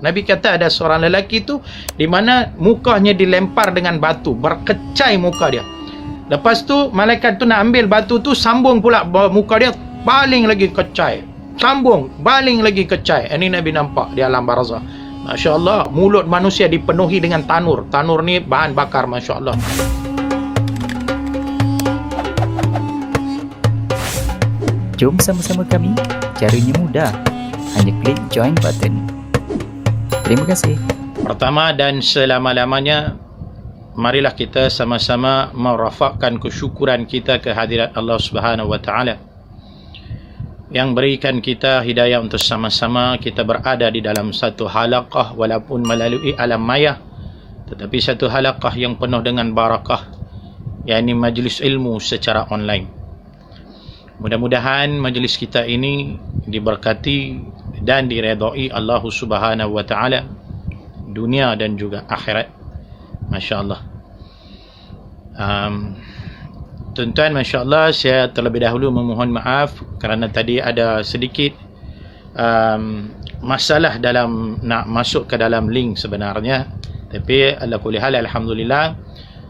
Nabi kata ada seorang lelaki tu di mana mukanya dilempar dengan batu, berkecai muka dia. Lepas tu malaikat tu nak ambil batu tu, sambung pula muka dia, baling lagi kecai, sambung baling lagi kecai. Ini Nabi nampak di alam barzah. Masya Allah, mulut manusia dipenuhi dengan tanur. Tanur ni bahan bakar, Masya Allah. Jom sama-sama kami. Caranya mudah. Hanya klik join button. Terima kasih. Pertama dan selama-lamanya, marilah kita sama-sama merafakkan kesyukuran kita kehadirat Allah Subhanahu wa taala yang berikan kita hidayah untuk sama-sama kita berada di dalam satu halaqah walaupun melalui alam maya, tetapi satu halaqah yang penuh dengan barakah, yakni majlis ilmu secara online. Mudah-mudahan majlis kita ini diberkati dan diredai Allah Subhanahu wa taala dunia dan juga akhirat. Masya-Allah. Tuan-tuan, masya-Allah, saya terlebih dahulu memohon maaf kerana tadi ada sedikit masalah dalam nak masuk ke dalam link sebenarnya, tapi ala kulli hal alhamdulillah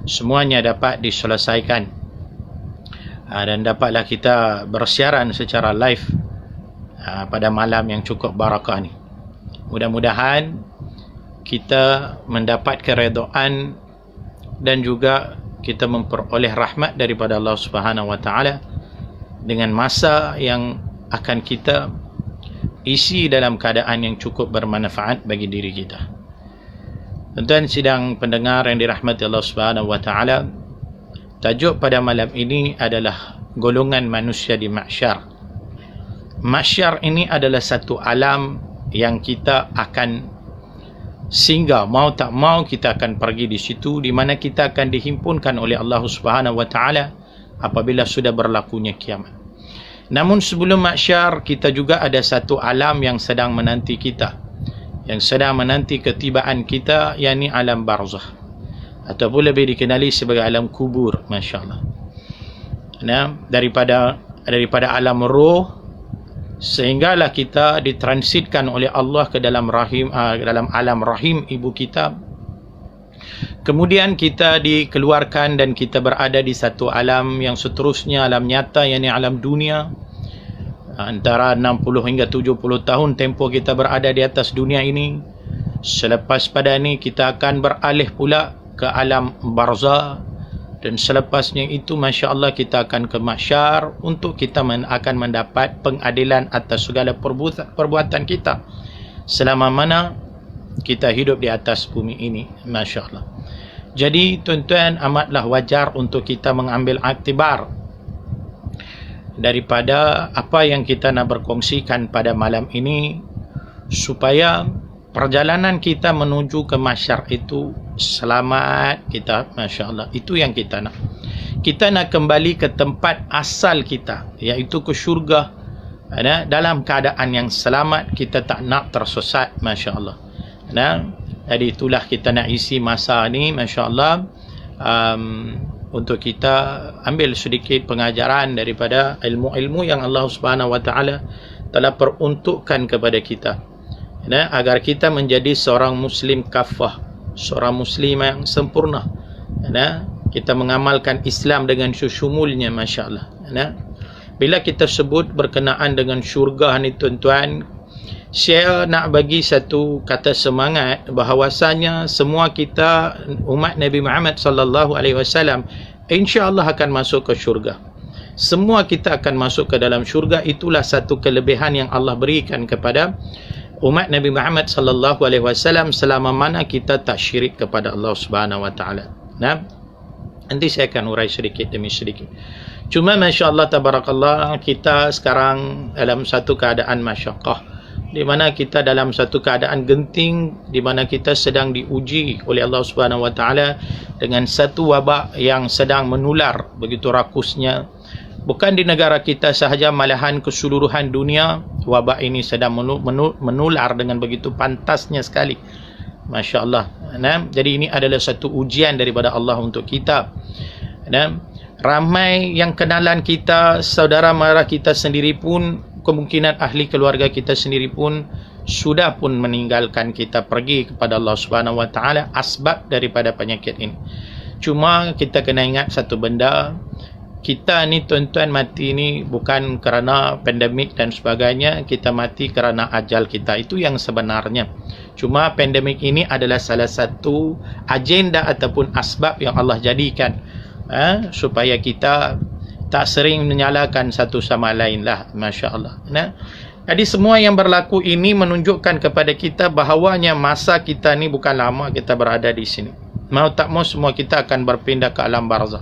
semuanya dapat diselesaikan. Dan dapatlah kita bersiaran secara live pada malam yang cukup barakah ni. Mudah-mudahan kita mendapat keredaan dan juga kita memperoleh rahmat daripada Allah Subhanahu wa taala dengan masa yang akan kita isi dalam keadaan yang cukup bermanfaat bagi diri kita. Tuan-tuan sidang pendengar yang dirahmati Allah Subhanahu wa taala, tajuk pada malam ini adalah golongan manusia di mahsyar. Mahsyar ini adalah satu alam yang kita akan singgah, mau tak mau kita akan pergi di situ, di mana kita akan dihimpunkan oleh Allah Subhanahu wa taala apabila sudah berlakunya kiamat. Namun sebelum mahsyar, kita juga ada satu alam yang sedang menanti kita, yang sedang menanti ketibaan kita, yakni alam barzah, ataupun lebih dikenali sebagai alam kubur. Masya Allah. Nah, daripada alam roh, sehinggalah kita ditransitkan oleh Allah ke dalam rahim, dalam alam rahim ibu kita. Kemudian kita dikeluarkan dan kita berada di satu alam yang seterusnya, alam nyata, yakni alam dunia. Antara 60 hingga 70 tahun tempoh kita berada di atas dunia ini. Selepas pada ini kita akan beralih pula ke alam barzah, dan selepasnya itu Masya Allah kita akan ke mahsyar untuk kita akan mendapat pengadilan atas segala perbuatan kita selama mana kita hidup di atas bumi ini. Masya Allah. Jadi tuan-tuan, amatlah wajar untuk kita mengambil iktibar daripada apa yang kita nak berkongsikan pada malam ini, supaya perjalanan kita menuju ke mahsyar itu selamat kita. Masya Allah, itu yang kita nak. Kita nak kembali ke tempat asal kita, iaitu ke syurga, dalam keadaan yang selamat. Kita tak nak tersesat. Masya Allah. Jadi itulah kita nak isi masa ni, Masya Allah, untuk kita ambil sedikit pengajaran daripada ilmu-ilmu yang Allah Subhanahu wa taala telah peruntukkan kepada kita, agar kita menjadi seorang muslim kafah, seorang muslim yang sempurna. Kita mengamalkan Islam dengan sesungguhnya. Masya Allah. Bila kita sebut berkenaan dengan syurga ni tuan-tuan, saya nak bagi satu kata semangat bahawasanya semua kita umat Nabi Muhammad sallallahu alaihi wasallam insya-Allah akan masuk ke syurga. Semua kita akan masuk ke dalam syurga. Itulah satu kelebihan yang Allah berikan kepada umat Nabi Muhammad sallallahu alaihi wasallam selama mana kita tak syirik kepada Allah Subhanahu wa taala. Nanti saya akan urai sedikit demi sedikit. Cuma masya-Allah tabarakallah, kita sekarang dalam satu keadaan masyaqqah, di mana kita dalam satu keadaan genting, di mana kita sedang diuji oleh Allah Subhanahu wa taala dengan satu wabak yang sedang menular begitu rakusnya. Bukan di negara kita sahaja, malahan keseluruhan dunia wabak ini sedang menular dengan begitu pantasnya sekali. Masya Allah. Jadi ini adalah satu ujian daripada Allah untuk kita. Ramai yang kenalan kita, saudara mara kita sendiri pun, kemungkinan ahli keluarga kita sendiri pun sudah pun meninggalkan kita pergi kepada Allah Subhanahu Wa Taala asbab daripada penyakit ini. Cuma kita kena ingat satu benda, kita ni tuan-tuan mati ni bukan kerana pandemik dan sebagainya, kita mati kerana ajal kita. Itu yang sebenarnya. Cuma pandemik ini adalah salah satu agenda ataupun asbab yang Allah jadikan supaya kita tak sering menyalahkan satu sama lain lah. Masya Allah. Jadi semua yang berlaku ini menunjukkan kepada kita bahawanya masa kita ni bukan lama kita berada di sini. Mau tak mau semua kita akan berpindah ke alam barzah.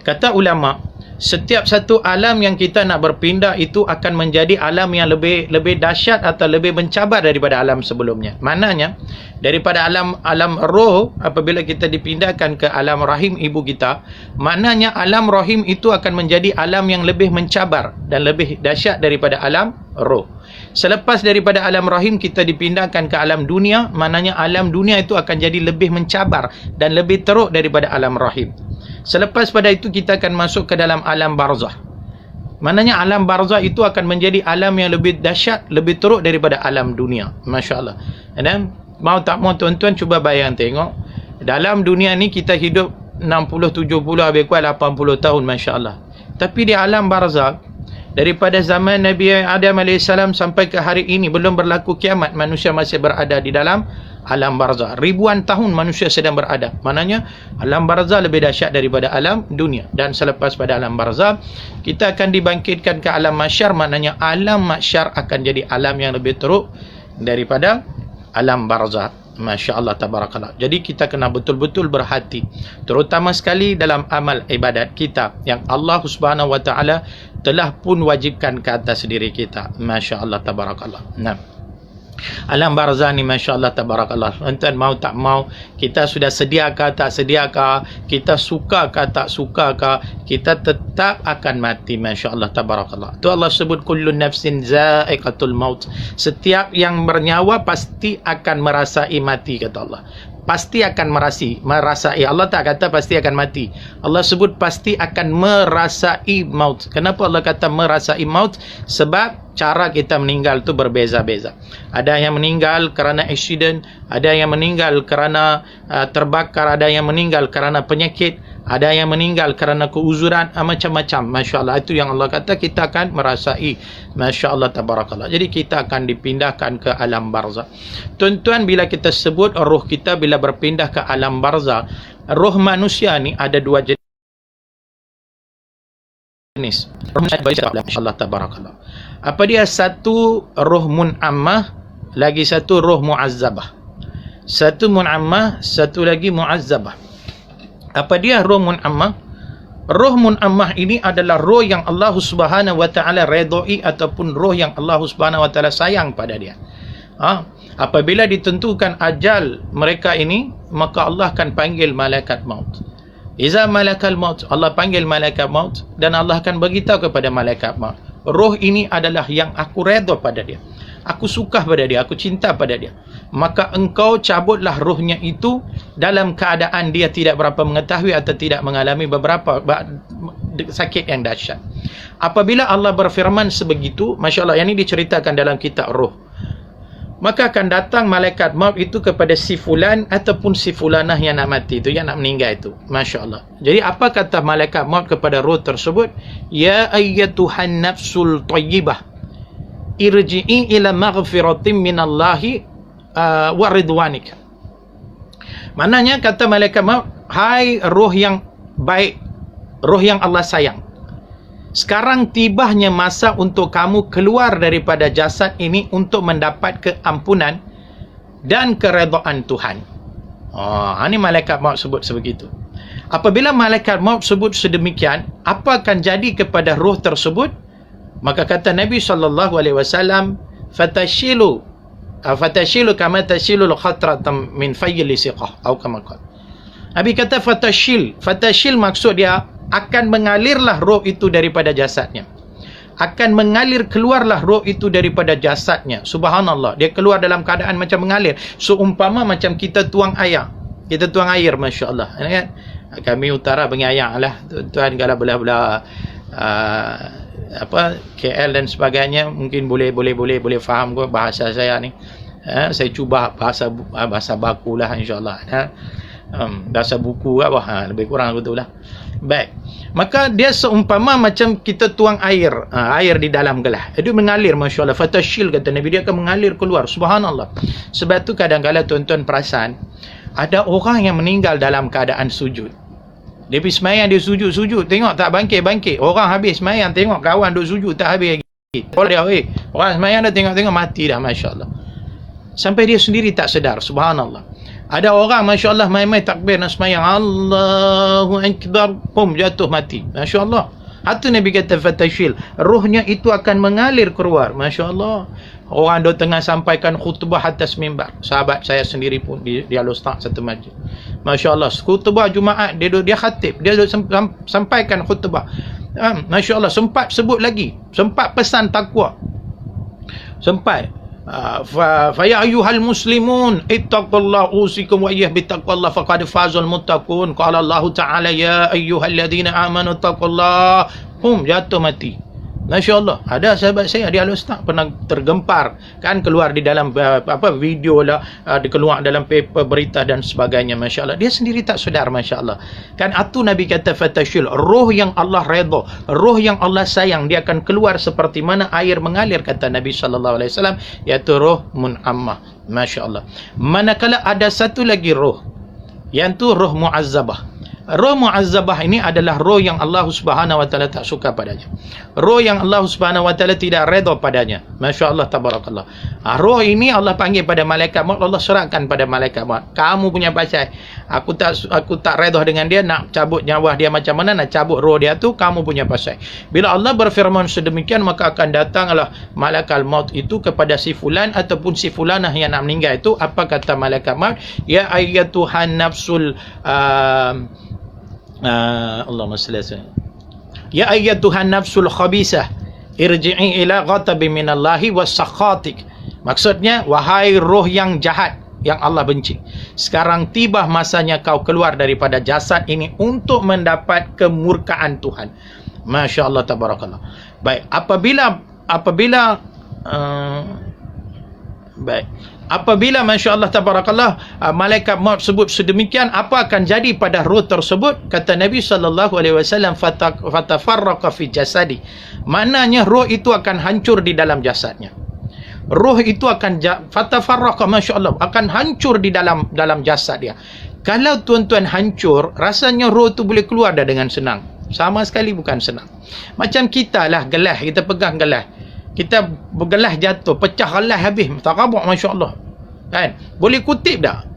Kata ulama, setiap satu alam yang kita nak berpindah itu akan menjadi alam yang lebih dahsyat atau lebih mencabar daripada alam sebelumnya. Maknanya daripada alam roh, apabila kita dipindahkan ke alam rahim ibu kita, maknanya alam rahim itu akan menjadi alam yang lebih mencabar dan lebih dahsyat daripada alam roh. Selepas daripada alam rahim kita dipindahkan ke alam dunia, maknanya alam dunia itu akan jadi lebih mencabar dan lebih teruk daripada alam rahim. Selepas pada itu kita akan masuk ke dalam alam barzah. Maknanya alam barzah itu akan menjadi alam yang lebih dahsyat, lebih teruk daripada alam dunia. Masya Allah. Dan mau tak mau tuan-tuan cuba bayang tengok, dalam dunia ni kita hidup 60, 70, habis kuat 80 tahun, Masya Allah. Tapi di alam barzah, daripada zaman Nabi Adam AS sampai ke hari ini, belum berlaku kiamat, manusia masih berada di dalam alam barzah. Ribuan tahun manusia sedang berada. Maknanya alam barzah lebih dahsyat daripada alam dunia. Dan selepas pada alam barzah, kita akan dibangkitkan ke alam mahsyar. Maknanya alam mahsyar akan jadi alam yang lebih teruk daripada alam barzah. Masya Allah, tabarakallah. Jadi kita kena betul-betul berhati, terutama sekali dalam amal ibadat kita yang Allah Subhanahu Wa Taala telah pun wajibkan ke atas diri kita. Masya Allah, tabarakallah. Alam barzah ni, Masya Allah, tabarakallah. Tuan mau tak mau, kita sudah sediakah tak sediakah, kita sukakah tak sukakah, kita tetap akan mati. Masya Allah, tabarakallah. Tu Allah sebut kullu nafsin za'iqatul maut. Setiap yang bernyawa pasti akan merasai mati, kata Allah. Pasti akan merasai. Allah tak kata pasti akan mati. Allah sebut pasti akan merasai maut. Kenapa Allah kata merasai maut? Sebab cara kita meninggal tu berbeza-beza. Ada yang meninggal kerana accident, ada yang meninggal kerana terbakar, ada yang meninggal kerana penyakit, ada yang meninggal kerana keuzuran, macam-macam. Masya Allah, itu yang Allah kata kita akan merasai. Masya Allah, tabarakallah. Jadi kita akan dipindahkan ke alam barzah. Tuan-tuan, bila kita sebut roh kita bila berpindah ke alam barzah, roh manusia ni ada dua jenis. Masya Allah, tabarakallah. Apa dia? Satu roh mun'ammah, lagi satu roh mu'azzabah. Satu mun'ammah, satu lagi mu'azzabah. Apa dia roh mun'ammah? Roh mun'ammah ini adalah roh yang Allah Subhanahu Wa Taala redai ataupun roh yang Allah Subhanahu Wa Taala sayang pada dia. Apabila ditentukan ajal mereka ini, maka Allah akan panggil malaikat maut. Iza malakal maut, Allah panggil malaikat maut dan Allah akan beritahu kepada malaikat maut, roh ini adalah yang aku redha pada dia, aku suka pada dia, aku cinta pada dia. Maka engkau cabutlah rohnya itu dalam keadaan dia tidak berapa mengetahui atau tidak mengalami beberapa sakit yang dahsyat. Apabila Allah berfirman sebegitu, Masya Allah, yang ini diceritakan dalam kitab Roh, maka akan datang malaikat maut itu kepada si fulan ataupun si fulanah yang nak mati itu, yang nak meninggal itu. Masya Allah. Jadi apa kata malaikat maut kepada roh tersebut? Ya ayyatuhan nafsul tayyibah, irji'i ila maghfiratin minallahi wa ridwanik. Maknanya kata malaikat maut, hai roh yang baik, roh yang Allah sayang, sekarang tibahnya masa untuk kamu keluar daripada jasad ini untuk mendapat keampunan dan keredaan Tuhan. Ini malaikat maut sebut sebegitu. Apabila malaikat maut sebut sedemikian, apa akan jadi kepada roh tersebut? Maka kata Nabi SAW, fatashilu kama tashilul khatratam min fayyil siqah, atau kama qala. Nabi kata fatashil maksud dia akan mengalirlah roh itu daripada jasadnya. Akan mengalir, keluarlah roh itu daripada jasadnya. Subhanallah, dia keluar dalam keadaan macam mengalir. Seumpama macam kita tuang air. Kita tuang air, Masya Allah. Kan? Kami utara pengayak lah. Tuan kalau belah-belah KL dan sebagainya mungkin boleh faham kot bahasa saya ni. Saya cuba bahasa baku lah insyaAllah. Bahasa buku lebih kurang betul lah. Baik, maka dia seumpama macam kita tuang air di dalam gelas, dia mengalir, Masya Allah. Fatashil kata Nabi, dia akan mengalir keluar. Subhanallah. Sebab tu kadang-kadang tuan-tuan perasan ada orang yang meninggal dalam keadaan sujud. Dia pergi semayang, dia sujud, tengok tak bangkit. Orang habis semayang, tengok kawan duk sujud tak habis lagi. Orang semayang dah tengok mati dah, Masya Allah. Sampai dia sendiri tak sedar. Subhanallah. Ada orang, Masya Allah, main-main takbir nak semayang, Allahu Akbar, jatuh mati. Masya Allah. Itu Nabi kata fatashil, rohnya itu akan mengalir keluar. Masya Allah. Orang duk tengah sampaikan khutbah atas mimbar. Sahabat saya sendiri pun di Al-Ustaz satu masjid. Masya Allah, khutbah Jumaat, dia khatib, dia sampaikan khutbah. Masya Allah, sempat sebut lagi, sempat pesan takwa. Sempat فَيَا أَيُّهَا الْمُسْلِمُونَ اتَّقُوا اللَّهَ أُوصِيكُمْ وَإِيَّاهُ بِالتَّقْوَى اللَّهِ فَقَدْ فَازَ الْمُتَّقُونَ قَالَ اللَّهُ تَعَالَى يَا أَيُّهَا الَّذِينَ آمَنُوا اتَّقُوا اللَّهَ jatuh mati. Masya Allah. Ada sahabat saya di Al-Ustaz pernah tergempar, kan keluar di dalam video lah, keluar dalam paper berita dan sebagainya. Masya Allah. Dia sendiri tak sedar. Masya Allah. Kan itu Nabi kata fatashil, roh yang Allah redha, roh yang Allah sayang, dia akan keluar seperti mana air mengalir, kata Nabi SAW, iaitu roh mun'ammah. Masya Allah. Manakala ada satu lagi roh, yang tu roh mu'azzabah. Roh mu'azzabah ini adalah roh yang Allah Subhanahu wa taala tak suka padanya. Roh yang Allah Subhanahu wa taala tidak redha padanya. Masya-Allah, tabarakallah. Roh ini Allah panggil pada malaikat maut, Allah serahkan pada malaikat maut. Kamu punya pasal. Aku tak redha dengan dia, nak cabut nyawa dia macam mana, nak cabut roh dia tu, kamu punya pasal. Bila Allah berfirman sedemikian, maka akan datanglah malaikat maut itu kepada si fulan ataupun si fulanah yang nak meninggal itu. Apa kata malaikat maut? Ya ayyatuhan nafsul Allahumma salli alaihi. Ya ayyatuhan nafsul khabisah, irji'i ila ghadabi minallahi wasakhatik. Maksudnya, wahai roh yang jahat yang Allah benci, sekarang tiba masanya kau keluar daripada jasad ini untuk mendapat kemurkaan Tuhan. Masya Allah, tabarakallah. Baik, apabila Masya Allah, tabarakallah, malaikat maut sebut sedemikian, apa akan jadi pada roh tersebut? Kata Nabi SAW, fatafarraqa fi jasadi. Maknanya roh itu akan hancur di dalam jasadnya. Roh itu akan fatafarraqa, Masya Allah, akan hancur di dalam jasad dia. Kalau tuan-tuan hancur, rasanya roh itu boleh keluar dah dengan senang. Sama sekali bukan senang. Macam kita lah, gelas, kita pegang gelas, kita bergelas jatuh, pecah gelas habis, takabur, Masya Allah. Kan? Boleh kutip tak?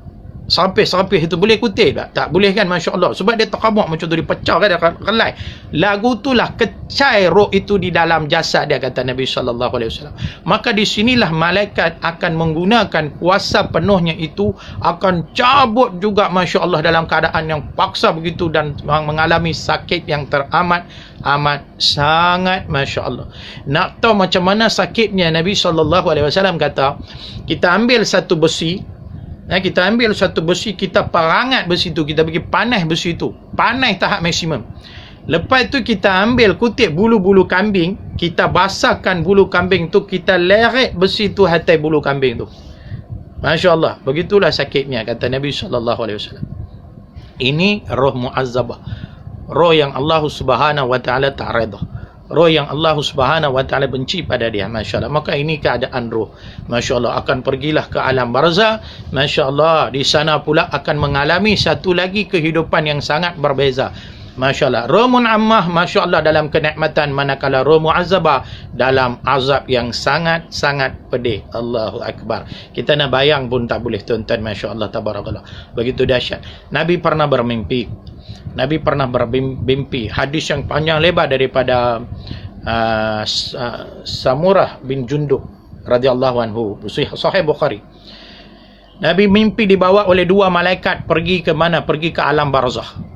Serapis itu boleh kutip tak? Tak boleh kan, Masya Allah. Sebab dia takabur macam tu, dipecah kan, gelas. Lagu itulah kecai roh itu di dalam jasad dia, kata Nabi SAW. Maka di sinilah malaikat akan menggunakan kuasa penuhnya itu, akan cabut juga, Masya Allah, dalam keadaan yang paksa begitu dan mengalami sakit yang teramat sangat, Masya Allah. Nak tahu macam mana sakitnya, Nabi SAW kata, kita ambil satu besi, kita perangat besi itu, kita bagi panas besi itu, panas tahap maksimum. Lepas tu kita ambil kutip bulu-bulu kambing, kita basahkan bulu kambing tu, kita leret besi tu hatai bulu kambing tu. Masya Allah, begitulah sakitnya, kata Nabi SAW. Ini roh mu'azzabah, roh yang Allah Subhanahu wa taala tak redha, roh yang Allah Subhanahu wa taala benci pada dia. Masya Allah. Maka ini keadaan roh. Masya Allah, akan pergilah ke alam barzah. Masya Allah, di sana pula akan mengalami satu lagi kehidupan yang sangat berbeza. Masya Allah. Roh mun'ammah, Masya Allah, dalam kenikmatan, manakala roh mu'azzabah dalam azab yang sangat-sangat pedih. Allahu Akbar. Kita nak bayang pun tak boleh, tuan-tuan. Masya Allah, tabarakallah. Begitu dahsyat. Nabi pernah bermimpi. Hadis yang panjang lebar daripada Samurah bin Jundub radhiyallahu anhu, Sahih Bukhari. Nabi mimpi dibawa oleh dua malaikat pergi ke mana? Pergi ke alam barzakh.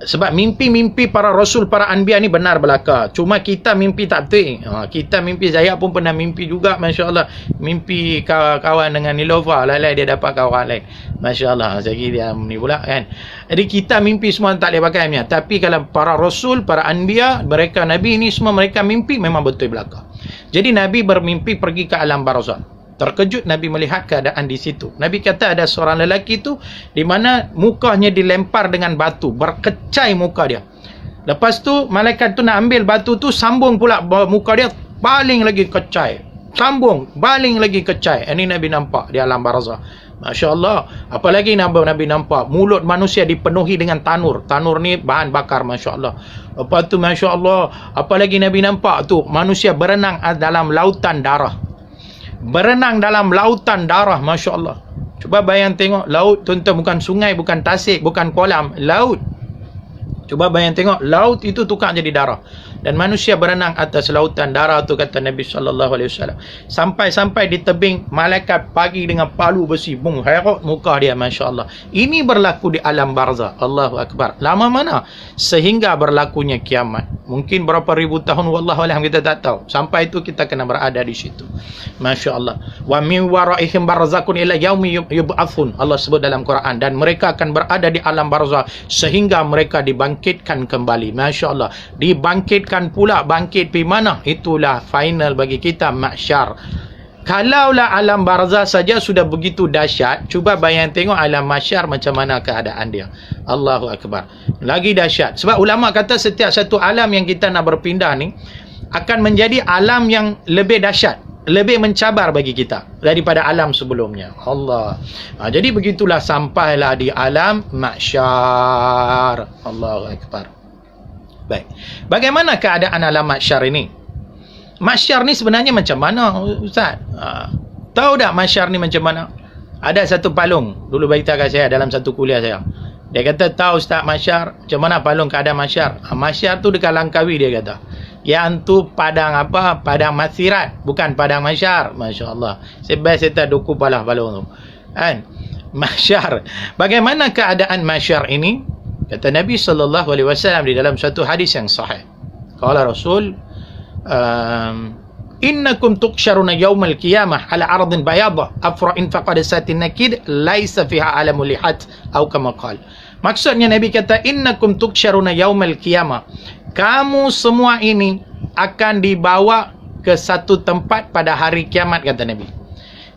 Sebab mimpi-mimpi para rasul, para anbiya ni benar belaka. Cuma kita mimpi tak betul. Kita mimpi, saya pun pernah mimpi juga, masya-Allah. Mimpi kawan dengan Nilofa, lalai dia dapat kawan lain. Masya-Allah, saya kira dia ni pula kan. Jadi kita mimpi semua tak boleh pakai ni. Tapi kalau para rasul, para anbiya, mereka nabi ni semua mereka mimpi memang betul belaka. Jadi nabi bermimpi pergi ke alam barzakh. Terkejut Nabi melihat keadaan di situ. Nabi kata ada seorang lelaki tu di mana mukanya dilempar dengan batu, berkecai muka dia. Lepas tu malaikat tu nak ambil batu tu, sambung pula muka dia, baling lagi kecai. Sambung, baling lagi kecai. Ini Nabi nampak di alam barzakh. Masya-Allah. Apalagi Nabi nampak mulut manusia dipenuhi dengan tanur. Tanur ni bahan bakar, masya-Allah. Lepas tu masya-Allah, apalagi Nabi nampak tu manusia berenang dalam lautan darah. Berenang dalam lautan darah, Masya Allah. Cuba bayang tengok, laut tuan-tuan, bukan sungai, bukan tasik, bukan kolam, laut. Cuba bayang tengok, laut itu tukar jadi darah. Dan manusia berenang atas lautan darah tu, kata Nabi SAW. Sampai-sampai di tebing, malaikat pagi dengan palu besi, bung, heret muka dia, Masya Allah. Ini berlaku di alam barzakh. Allahu Akbar. Lama mana? Sehingga berlakunya kiamat. Mungkin berapa ribu tahun, wallahualam, kita tak tahu. Sampai itu kita kena berada di situ. Masya Allah. Wa min waraihim barzakhun ila yaumi yub'atsun. Allah sebut dalam Quran. Dan mereka akan berada di alam barzakh sehingga mereka dibangkitkan kembali. Masya Allah. Dibangkitkan pula, bangkit pergi mana? Itulah final bagi kita, mahsyar. Kalaulah alam barzakh saja sudah begitu dahsyat, cuba bayang tengok alam mahsyar macam mana keadaan dia. Allahu Akbar. Lagi dahsyat. Sebab ulama kata setiap satu alam yang kita nak berpindah ni akan menjadi alam yang lebih dahsyat, lebih mencabar bagi kita daripada alam sebelumnya. Allah. Jadi begitulah sampailah di alam mahsyar. Allahu Akbar. Baik. Bagaimana keadaan alam mahsyar ini? Mahsyar ni sebenarnya macam mana, Ustaz? Tahu tak mahsyar ni macam mana? Ada satu palung dulu beritahu kat saya dalam satu kuliah saya. Dia kata, tahu Ustaz mahsyar, macam mana palung keadaan mahsyar? Mahsyar tu dekat Langkawi, dia kata. Yang tu padang apa? Padang Masirat, bukan padang mahsyar. Masya Allah. Sebab saya tak duku palah palung tu. Kan? Mahsyar. Bagaimana keadaan mahsyar ini? Kata Nabi SAW di dalam satu hadis yang sahih. Qala Rasul, innakum tuqsharuna yawmal qiyamah ala ardin bayadah afra'in faqad satin nakid laisa fiha alamul lihat atau kama qala. Maksudnya Nabi kata, innakum tuqsharuna yawmal qiyamah, kamu semua ini akan dibawa ke satu tempat pada hari kiamat, kata Nabi.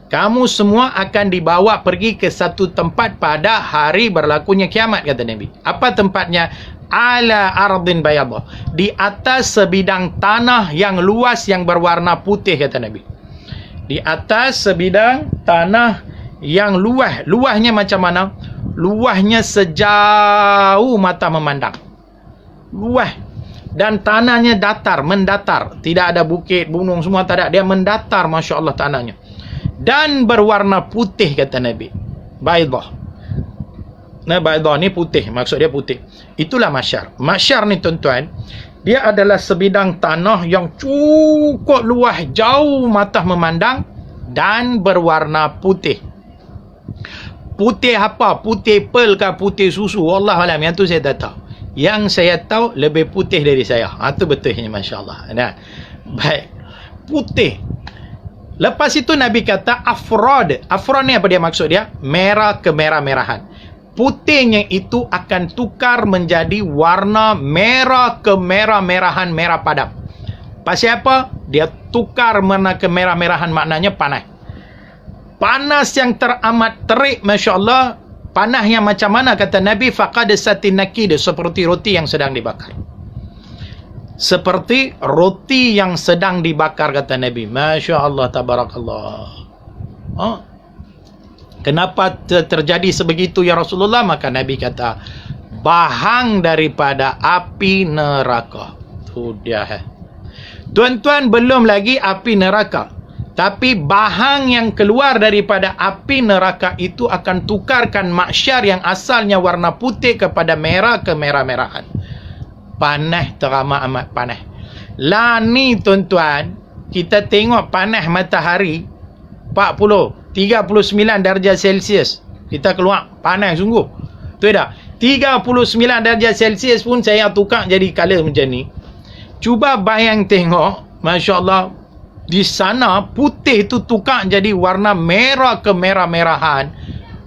Kamu semua akan dibawa pergi ke satu tempat pada hari berlakunya kiamat, kata Nabi. Apa tempatnya? Ala ardin bayadah, di atas sebidang tanah yang luas yang berwarna putih, kata Nabi. Di atas sebidang tanah yang luas. Luasnya macam mana? Luasnya sejauh mata memandang. Luas. Dan tanahnya datar, mendatar. Tidak ada bukit, gunung, semua tak ada. Dia mendatar, Masya Allah, tanahnya. Dan berwarna putih, kata Nabi. Baydah. Nah, baydah ni putih, maksud dia putih. Itulah mahsyar. Mahsyar ni tuan-tuan, dia adalah sebidang tanah yang cukup luas, jauh mata memandang dan berwarna putih. Putih apa? Putih pel ke putih susu? Wallahualam, yang tu saya tak tahu. Yang saya tahu lebih putih dari saya. Itu betulnya, masya-Allah. Nah, baik. Putih. Lepas itu Nabi kata afrod. Afrod ni apa dia maksud dia? Merah kemerah-merahan. Putihnya itu akan tukar menjadi warna merah kemerah-merahan, merah padam. Pasal apa? Dia tukar warna kemerah-merahan, maknanya panas. Panas yang teramat terik, Masya Allah. Panas yang macam mana, kata Nabi? Faqad satin nakid, seperti roti yang sedang dibakar. Seperti roti yang sedang dibakar, kata Nabi. Masya Allah, tabarakallah. Kenapa terjadi sebegitu, ya Rasulullah? Maka Nabi kata, bahang daripada api neraka. Itu dia. Tuan-tuan, belum lagi api neraka. Tapi bahang yang keluar daripada api neraka itu akan tukarkan mahsyar yang asalnya warna putih kepada merah kemerah-merahan. Panas, teramat amat panas. Lah ni tuan-tuan, kita tengok panas matahari 39 darjah Celsius. Kita keluar panas sungguh. Tu dah. 39 darjah Celsius pun saya tukar jadi color macam ni. Cuba bayang tengok, Masya Allah, di sana putih tu tukar jadi warna merah kemerah-merahan.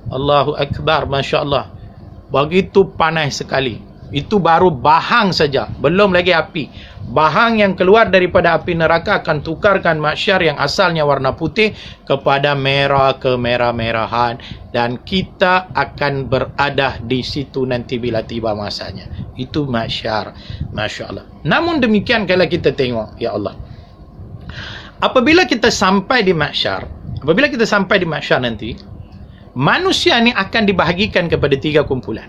Allahu Akbar, Masya Allah. Begitu panas sekali. Itu baru bahang saja, belum lagi api. Bahang yang keluar daripada api neraka akan tukarkan mahsyar yang asalnya warna putih kepada merah kemerah-merahan, dan kita akan berada di situ nanti bila tiba masanya. Itu mahsyar, Masya Allah. Namun demikian, kalau kita tengok, ya Allah, apabila kita sampai di mahsyar nanti, manusia ni akan dibahagikan kepada 3 kumpulan.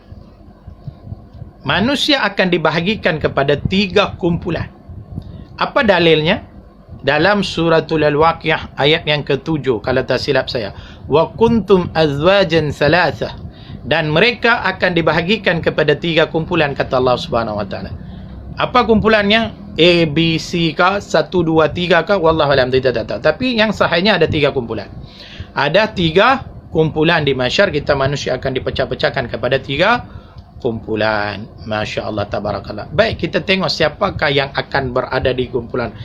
Manusia akan dibahagikan kepada 3 kumpulan. Apa dalilnya? Dalam suratul Al-Waqiah ayat yang ke-7, kalau tak silap saya. Wa kuntum azwajan thalathah. Dan mereka akan dibahagikan kepada 3 kumpulan, kata Allah Subhanahu wa taala. Apa kumpulannya? A, B, C kah? 1, 2, 3 kah? Wallahualam, tidak tahu. Tapi yang sahihnya ada 3 kumpulan. Ada 3 kumpulan di mahsyar. Kita manusia akan dipecah-pecahkan kepada 3 kumpulan. Masya Allah, tabarakallah. Baik, kita tengok siapakah yang akan berada di kumpulan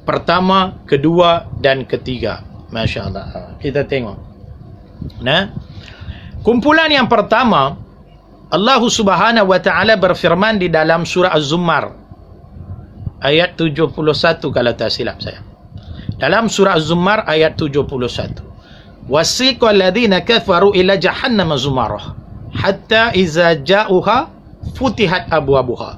pertama, kedua dan ketiga. Masya Allah. Kita tengok. Nah, kumpulan yang pertama, Allah Subhanahu wa taala berfirman di dalam surah Az-Zumar ayat 71, kalau tak silap saya. Dalam surah Az-Zumar ayat 71. Wasiqal ladzina kafaru ila jahannam zumarah hatta iza ja'uha futihat abwabuha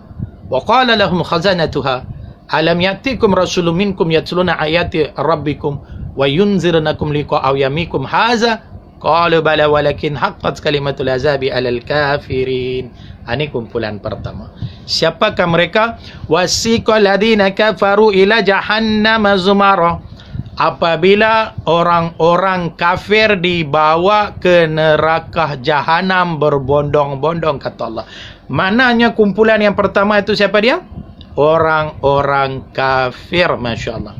wa qala lahum khazanatuha alam ya'tikum rasulun minkum yatluna ayati rabbikum wa yunzirunakum liqa'a yawmikum hadza qalu bala walakin haqqat kalimatul azabi 'alal kafirin. Ini kumpulan pertama. Siapakah mereka? Wasiqal ladzina kafaru ila jahannam zumara. Apabila orang-orang kafir dibawa ke neraka jahanam berbondong-bondong, kata Allah. Mananya kumpulan yang pertama itu siapa dia? Orang-orang kafir, Masya Allah.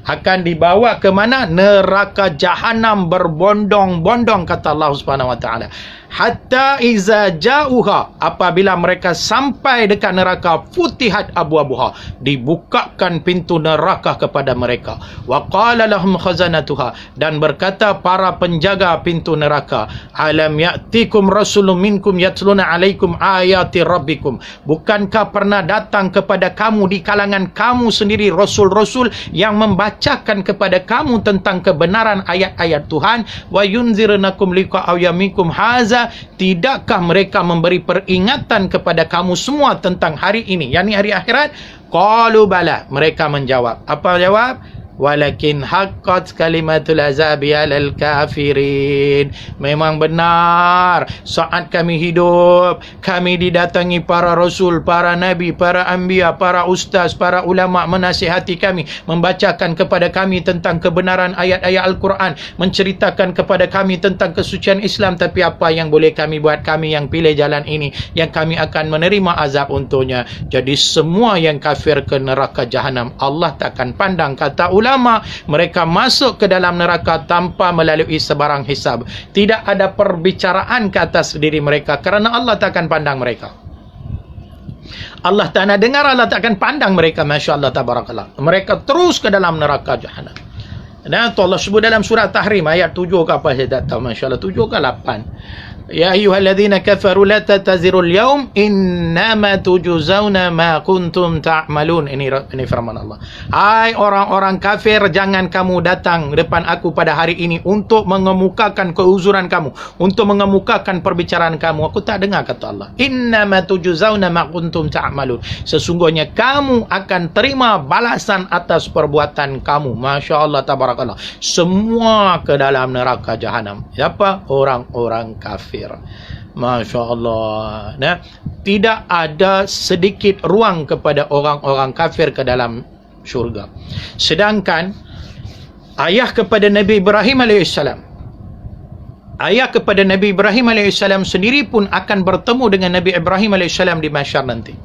Akan dibawa ke mana? Neraka jahanam berbondong-bondong, kata Allah Subhanahu wa taala. Hatta iza ja'uha, apabila mereka sampai dekat neraka, futihat abwabuha, dibukakan pintu neraka kepada mereka. Wa qala lahum khazanatuha, dan berkata para penjaga pintu neraka, alam ya'tikum rasulun minkum yatluna alaikum ayati rabbikum, bukankah pernah datang kepada kamu di kalangan kamu sendiri rasul-rasul yang membacakan kepada kamu tentang kebenaran ayat-ayat Tuhan, wa yunzirunakum liqa'a yawmikum hadza, tidakkah mereka memberi peringatan kepada kamu semua tentang hari ini, yakni hari akhirat? Qalu bala, mereka menjawab. Apa jawab? Walakin haqqat kalimatul azabi 'alal kafirin. Memang benar, saat kami hidup, kami didatangi para rasul, para nabi, para anbiya, para ustaz, para ulama menasihati kami, membacakan kepada kami tentang kebenaran ayat-ayat Al-Quran, menceritakan kepada kami tentang kesucian Islam. Tapi apa yang boleh kami buat? Kami yang pilih jalan ini, yang kami akan menerima azab untuknya. Jadi semua yang kafir ke neraka jahanam, Allah takkan pandang. Kata ulama, mereka masuk ke dalam neraka tanpa melalui sebarang hisab. Tidak ada perbicaraan ke atas diri mereka, kerana Allah takkan pandang mereka. Allah tak nak dengar, Allah takkan pandang mereka. Masya Allah, tabarakallah. Mereka terus ke dalam neraka jahanam. Dan Allah sebut dalam surah Tahrim ayat 7 ke apa, saya tak tahu. Masya Allah, 7 ke 8. Ya ayyuhalladzina kafaru la tatazirul yaum innama tujzauna ma kuntum ta'malun. Ini firman Allah. Hai orang-orang kafir, jangan kamu datang depan aku pada hari ini untuk mengemukakan keuzuran kamu, untuk mengemukakan perbicaraan kamu. Aku tak dengar, kata Allah. Innama tujzauna ma kuntum ta'malun. Sesungguhnya kamu akan terima balasan atas perbuatan kamu. Masya Allah, tabarakallah. Semua ke dalam neraka jahanam. Siapa? Orang-orang kafir. Masya Allah. Nah, tidak ada sedikit ruang kepada orang-orang kafir ke dalam syurga. Sedangkan ayah kepada Nabi Ibrahim AS, ayah kepada Nabi Ibrahim AS sendiri pun akan bertemu dengan Nabi Ibrahim AS di mahsyar nanti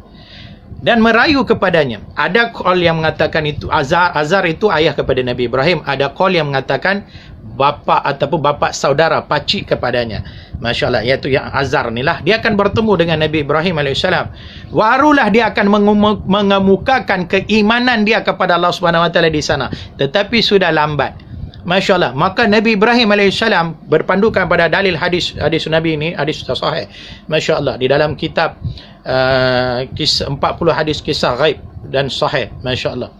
dan merayu kepadanya. Ada qaul yang mengatakan itu Azar itu ayah kepada Nabi Ibrahim. Ada qaul yang mengatakan bapa ataupun bapa saudara pakcik kepadanya. Masya Allah, iaitu yang Azar ni lah. Dia akan bertemu dengan Nabi Ibrahim AS. Barulah dia akan mengemukakan keimanan dia kepada Allah SWT di sana. Tetapi sudah lambat. Masya Allah. Maka Nabi Ibrahim AS berpandukan pada dalil hadis Nabi ini, hadis sahih. Masya Allah. Di dalam kitab 40 hadis kisah ghaib dan sahih. Masya Allah.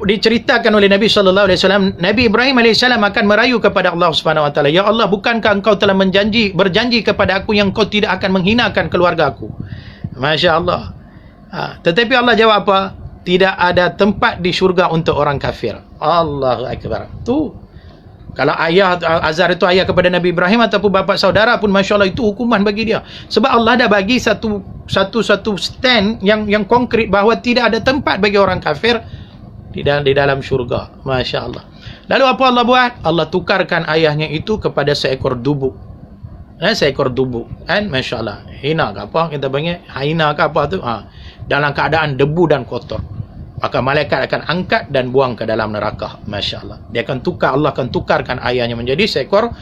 Diceritakan oleh Nabi SAW, Nabi Ibrahim AS akan merayu kepada Allah SWT. Ya Allah, bukankah engkau telah berjanji kepada aku yang kau tidak akan menghinakan keluarga aku? Masya Allah. Tetapi Allah jawab apa? Tidak ada tempat di syurga untuk orang kafir. Allahu Akbar. Tu, kalau ayah Azar itu ayah kepada Nabi Ibrahim ataupun bapa saudara pun, Masya Allah, itu hukuman bagi dia. Sebab Allah dah bagi satu stand yang konkret bahawa tidak ada tempat bagi orang kafir di dalam syurga. Masya Allah. Lalu apa Allah buat? Allah tukarkan ayahnya itu kepada seekor dubu. Seekor dubu. Kan? Masya Allah. Hina ke apa? Kita panggil hina ke apa tu? Dalam keadaan debu dan kotor. Maka malaikat akan angkat dan buang ke dalam neraka. Masya Allah. Allah akan tukarkan ayahnya menjadi seekor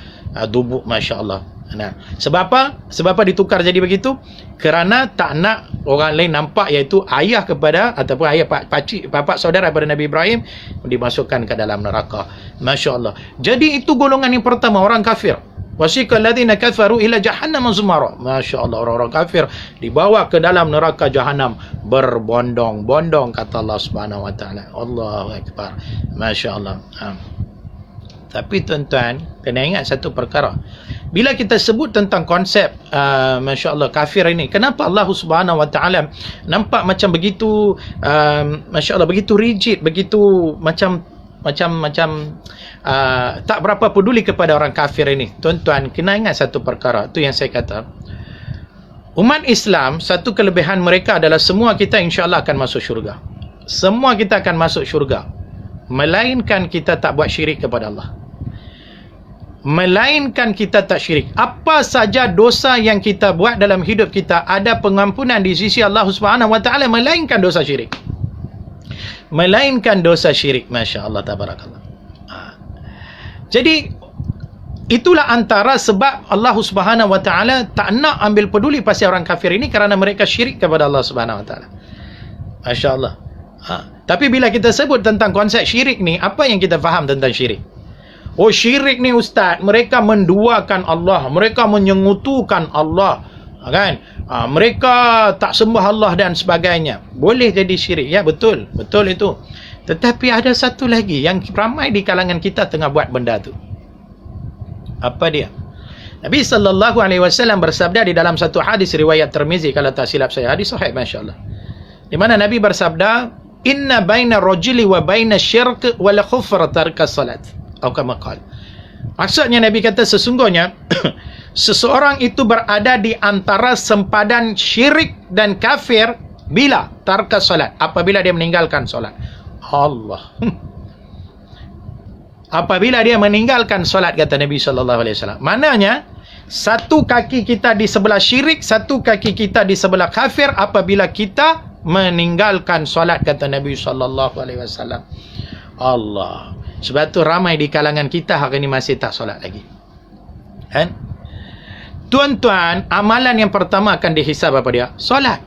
dubu. Masya Allah. Nah, sebab apa? Sebab apa ditukar jadi begitu? Kerana tak nak orang lain nampak, iaitu ayah kepada ataupun ayah pakcik, bapa saudara kepada Nabi Ibrahim dimasukkan ke dalam neraka. Masya Allah. Jadi itu golongan yang pertama, orang kafir. Wasiqal ladzina kafaru ila jahannam zumara. Masya Allah, orang-orang kafir dibawa ke dalam neraka jahanam berbondong-bondong, kata Allah Subhanahu wa taala. Allahu Akbar. Masya Allah. Tapi tuan-tuan, kena ingat satu perkara. Bila kita sebut tentang konsep Masya Allah kafir ini, kenapa Allah Subhanahu wa taala nampak macam begitu Masya Allah, begitu rigid, begitu macam tak berapa peduli kepada orang kafir ini? Tuan-tuan, kena ingat satu perkara. Itu yang saya kata, umat Islam, satu kelebihan mereka adalah semua kita insya-Allah akan masuk syurga. Semua kita akan masuk syurga, melainkan kita tak buat syirik kepada Allah. Melainkan kita tak syirik. Apa saja dosa yang kita buat dalam hidup kita, ada pengampunan di sisi Allah Subhanahu wa taala, melainkan dosa syirik. Melainkan dosa syirik. Masya Allah, tabarakallah. Jadi itulah antara sebab Allah Subhanahu wa taala tak nak ambil peduli pasal orang kafir ini, kerana mereka syirik kepada Allah Subhanahu wa taala. Masya Allah. Tapi bila kita sebut tentang konsep syirik ni, apa yang kita faham tentang syirik? Oh, syirik ni ustaz, mereka menduakan Allah, mereka menyengutukan Allah, kan? Mereka tak sembah Allah dan sebagainya. Boleh jadi syirik, ya, betul, betul itu. Tetapi ada satu lagi yang ramai di kalangan kita tengah buat benda tu. Apa dia? Nabi SAW bersabda di dalam satu hadis riwayat Tirmizi, kalau tak silap saya, hadis sahih, Masya Allah, di mana Nabi bersabda, inna baina rajuli wa baina syirk wal khufra tarka salat. Atau kama qala. Maksudnya Nabi kata, sesungguhnya seseorang itu berada di antara sempadan syirik dan kafir bila tarka salat, apabila dia meninggalkan solat. Allah. Apabila dia meninggalkan solat, kata Nabi SAW. Maknanya, satu kaki kita di sebelah syirik, satu kaki kita di sebelah kafir apabila kita meninggalkan solat, kata Nabi SAW. Allah. Sebab tu ramai di kalangan kita hari ini masih tak solat lagi. Kan? Tuan-tuan, amalan yang pertama akan dihisab apa dia? Solat.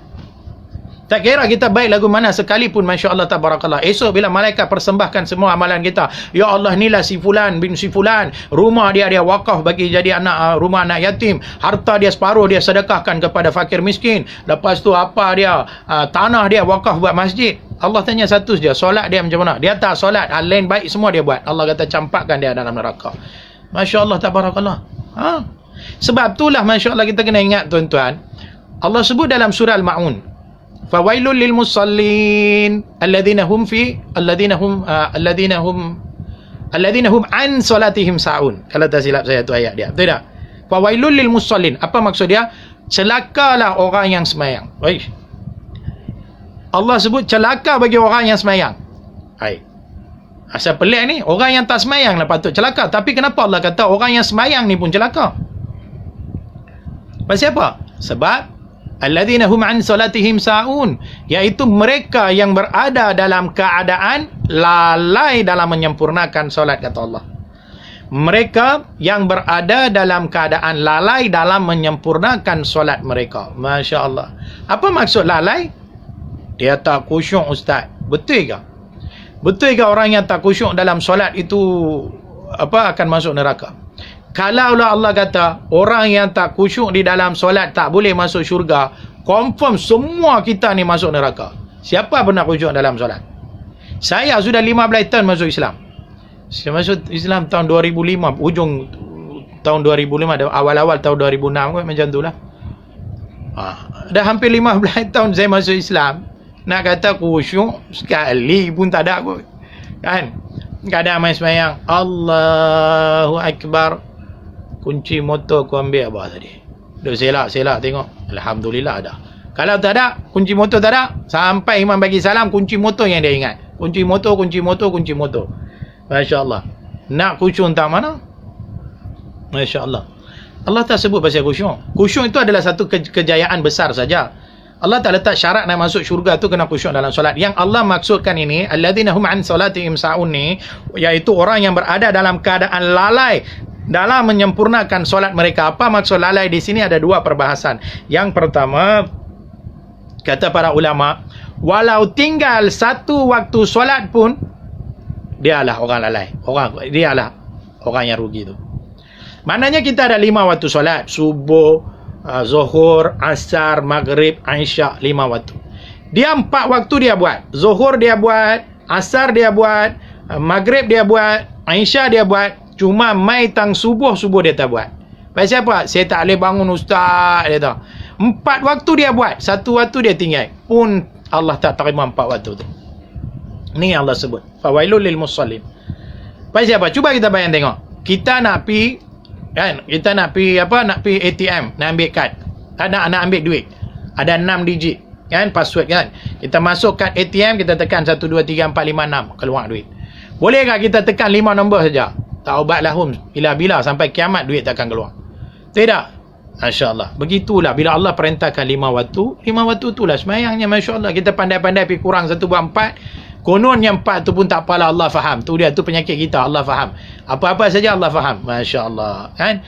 Tak kira kita baik lagu mana sekalipun, Masya Allah, tabarakallah. Esok bila malaikat persembahkan semua amalan kita, ya Allah, inilah si fulan bin si fulan, rumah dia wakaf bagi jadi rumah anak yatim, harta dia separuh dia sedekahkan kepada fakir miskin, lepas tu apa dia, tanah dia wakaf buat masjid. Allah tanya satu saja, solat dia macam mana? Dia tak solat, lain baik semua dia buat. Allah kata campakkan dia dalam neraka. Masya Allah, tabarakallah. Sebab itulah, Masya Allah, kita kena ingat tuan-tuan, Allah sebut dalam surah Al-Ma'un, fawailul lil musallin alladhina hum an salatihim sa'un. Kalau tak silap saya tu ayat dia. Betul tak? Fawailul lil musallin. Apa maksud dia? Celakalah orang yang sembahyang. Baik. Allah sebut celaka bagi orang yang sembahyang. Baik. Asal pelik ni, orang yang tak sembahyang lah patut celaka. Tapi kenapa Allah kata orang yang sembahyang ni pun celaka? Pasal apa? Sebab alladzina hum an salatihim sa'un, iaitu mereka yang berada dalam keadaan lalai dalam menyempurnakan solat, kata Allah. Mereka yang berada dalam keadaan lalai dalam menyempurnakan solat mereka. Masya Allah. Apa maksud lalai? Dia tak khusyuk, Ustaz. Betul ke? Betul ke orang yang tak khusyuk dalam solat itu akan masuk neraka? Kalaulah Allah kata orang yang tak khusyuk di dalam solat tak boleh masuk syurga, confirm semua kita ni masuk neraka. Siapa pernah khusyuk dalam solat? Saya sudah 15 tahun masuk Islam. Saya masuk Islam tahun 2005, ujung tahun 2005, awal-awal tahun 2006 kot, macam itulah. Dah hampir 15 tahun saya masuk Islam. Nak kata khusyuk sekali pun tak ada kot. Kan? Kadang main sembahyang, Allahu Akbar, kunci motor aku ambil abah tadi. Duk selak tengok. Alhamdulillah ada. Kalau tak ada, kunci motor tak ada, sampai imam bagi salam, kunci motor yang dia ingat. Kunci motor. Masya Allah. Nak khusyuk tak mana? Masya Allah. Allah tak sebut pasal khusyuk. Khusyuk itu adalah satu kejayaan besar saja. Allah tak letak syarat nak masuk syurga tu kena khusyuk dalam solat. Yang Allah maksudkan ini, alladzina hum an salatihim sa'un ni, iaitu orang yang berada dalam keadaan lalai dalam menyempurnakan solat mereka. Apa maksud lalai di sini? Ada dua perbahasan. Yang pertama, kata para ulama, walau tinggal satu waktu solat pun, dialah orang lalai. Dialah orang yang rugi tu. Maknanya kita ada 5 waktu solat. Subuh, Zuhur, Asar, Maghrib, Isyak, 5 waktu. Dia 4 waktu dia buat. Zuhur dia buat, Asar dia buat, Maghrib dia buat, Isyak dia buat. Cuma mai tang subuh dia tak buat. Pasal apa? Saya tak boleh bangun, Ustaz, dia tahu. 4 waktu dia buat, 1 waktu dia tinggal. Pun Allah tak terima 4 waktu tu. Ni yang Allah sebut. Fawailul lil musallin. Pasal apa? Cuba kita bayang tengok. Kita nak pi kan, kita nak pi ATM, nak ambil kad. Nak ambil duit. Ada 6 digit kan, password kan. Kita masuk kad ATM, kita tekan 1 2 3 4 5 6, keluar duit. Boleh tak kita tekan 5 nombor saja? Taubatlah hum, bila-bila sampai kiamat duit takkan keluar. Tidak. Masya-Allah. Begitulah bila Allah perintahkan 5 waktu itulah semayangnya. Masya-Allah. Kita pandai-pandai pi kurang 1 buat 4. Konon yang 4 tu pun tak apalah, Allah faham. Tu dia, tu penyakit kita, Allah faham. Apa-apa saja Allah faham. Masya-Allah. Kan?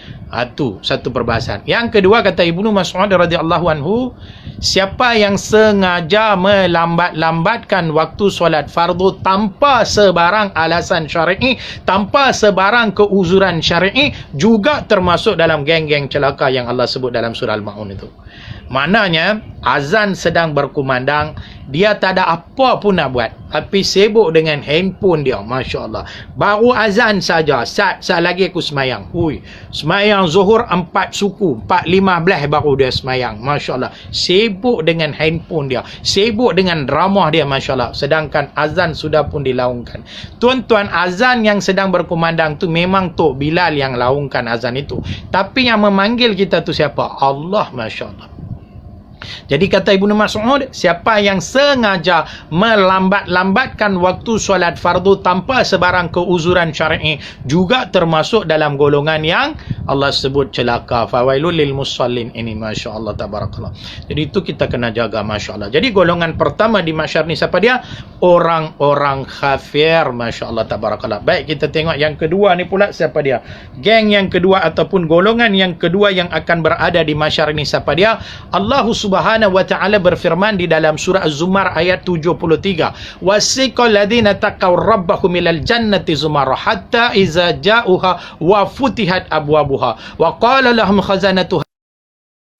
Tu satu perbahasan. Yang kedua, kata Ibnu Mas'ud radhiyallahu anhu, siapa yang sengaja melambat-lambatkan waktu solat fardu tanpa sebarang alasan syar'i, tanpa sebarang keuzuran syar'i, juga termasuk dalam geng-geng celaka yang Allah sebut dalam surah Al-Maun itu. Maknanya azan sedang berkumandang, dia tak ada apa pun nak buat, tapi sibuk dengan handphone dia. Masya Allah. Baru azan saja, saat lagi aku semayang. Semayang zuhur 4 suku, 4:15 baru dia semayang. Masya Allah. Sibuk dengan handphone dia, sibuk dengan drama dia. Masya Allah. Sedangkan azan sudah pun dilaungkan. Tuan-tuan, azan yang sedang berkumandang tu memang Tok Bilal yang laungkan azan itu, tapi yang memanggil kita tu siapa? Allah. Masya Allah. Jadi kata Ibnu Mas'ud, siapa yang sengaja melambat-lambatkan waktu solat fardu tanpa sebarang keuzuran syar'i, juga termasuk dalam golongan yang Allah sebut celaka. Fawailul lil musallin. Ini masya-Allah tabarakallah. Jadi itu kita kena jaga, masya-Allah. Jadi golongan pertama di mahsyar ni siapa dia? Orang-orang kafir, masya-Allah tabarakallah. Baik, kita tengok yang kedua ni pula siapa dia? Geng yang kedua ataupun golongan yang kedua yang akan berada di mahsyar ini siapa dia? Allah Subhanahu wa ta'ala berfirman di dalam surah Az-Zumar ayat 73. Wasiqal ladzina taqaw rabbahum ilal jannati zumara hatta iza ja'uha wa futihat abwabuha wa qala lahum khazanatuha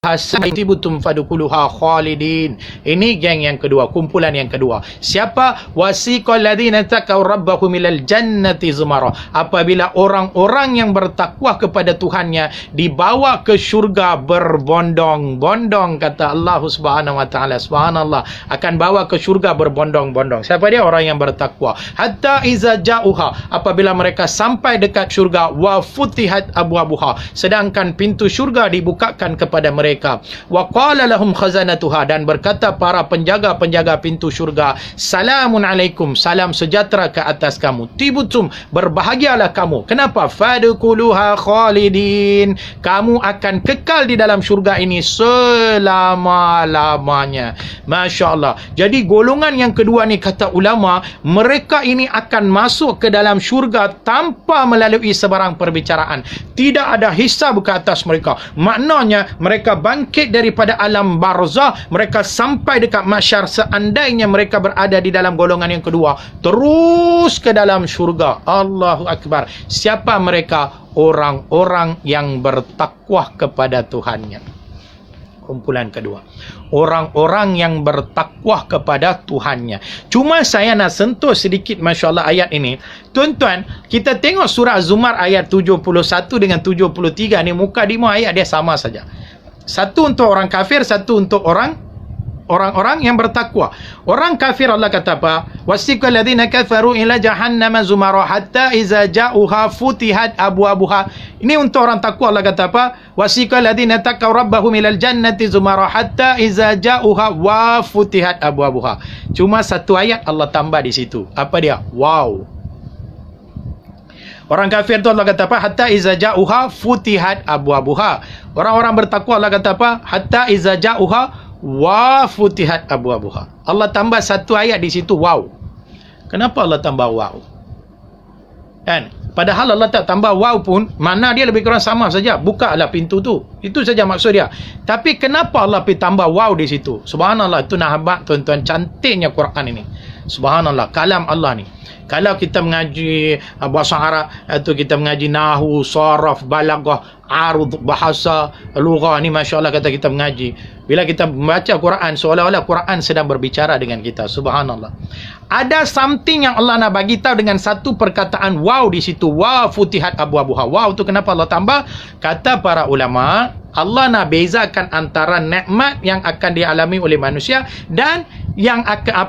hasibtum fadkhuluha khalidin. Ini geng yang kedua, kumpulan yang kedua. Siapa? Wasiqal ladzina taqaw rabbahum ilal jannati zumara. Apabila orang-orang yang bertakwa kepada Tuhannya dibawa ke syurga berbondong-bondong, kata Allah Subhanahu wa taala, subhanallah, akan bawa ke syurga berbondong-bondong. Siapa dia? Orang yang bertakwa. Hatta iza ja'uha, apabila mereka sampai dekat syurga, wa futihat abwabuha, sedangkan pintu syurga dibukakan kepada mereka. mereka. Wa qala lahum khazanatuha, dan berkata para penjaga-penjaga pintu syurga, salamun alaikum, salam sejahtera ke atas kamu. Tibutum, berbahagialah kamu. Kenapa? Fadkhuluha khalidin, kamu akan kekal di dalam syurga ini selama-lamanya. Masya Allah. Jadi golongan yang kedua ni, kata ulama, mereka ini akan masuk ke dalam syurga tanpa melalui sebarang perbicaraan. Tidak ada hisab ke atas mereka. Maknanya mereka bangkit daripada alam barzah, mereka sampai dekat mahsyar, seandainya mereka berada di dalam golongan yang kedua, terus ke dalam syurga. Allahu Akbar. Siapa mereka? Orang-orang yang bertakwa kepada Tuhannya. Kumpulan kedua, orang-orang yang bertakwa kepada Tuhannya. Cuma saya nak sentuh sedikit, Masya Allah, ayat ini. Tuan-tuan, kita tengok surah Zumar ayat 71 dengan 73 ni, mukadimah ayat dia sama saja. Satu untuk orang kafir, satu untuk orang-orang yang bertakwa. Orang kafir Allah kata apa? Wasiqal ladzina kafaru ila jahannama zumara hatta iza ja'uha futihat abwabuha. Ini untuk orang takwa. Allah kata apa? Wasiqal ladzina taqaw rabbahum ilal jannati zumara hatta iza ja'uha wa futihat abwabuha. Cuma satu ayat Allah tambah di situ. Apa dia? Wow. Orang kafir tu Allah kata apa? Hatta iza ja'uha futihat abwabuha. Orang-orang bertakwa Allah kata apa? Hatta iza ja'uha wa futihat abwabuha. Allah tambah satu ayat di situ, wow. Kenapa Allah tambah wow? Kan? Padahal Allah tak tambah wow pun, mana dia lebih kurang sama saja. Bukalah pintu tu. Itu saja maksud dia. Tapi kenapa Allah pergi tambah wow di situ? Subhanallah, itu nahabak tuan-tuan, cantiknya Quran ini. Subhanallah, kalam Allah ni. Kalau kita mengaji bahasa Arab, atau kita mengaji nahu, saraf, balaghah, arud, bahasa, lughah ni, Masya Allah, kata kita mengaji. Bila kita membaca Quran, seolah-olah Quran sedang berbicara dengan kita. Subhanallah. Ada something yang Allah nak bagi tahu dengan satu perkataan wow di situ. Wow futihat abwabuha. Wow tu kenapa Allah tambah? Kata para ulama, Allah nak bezakan antara nikmat yang akan dialami oleh manusia dan yang akan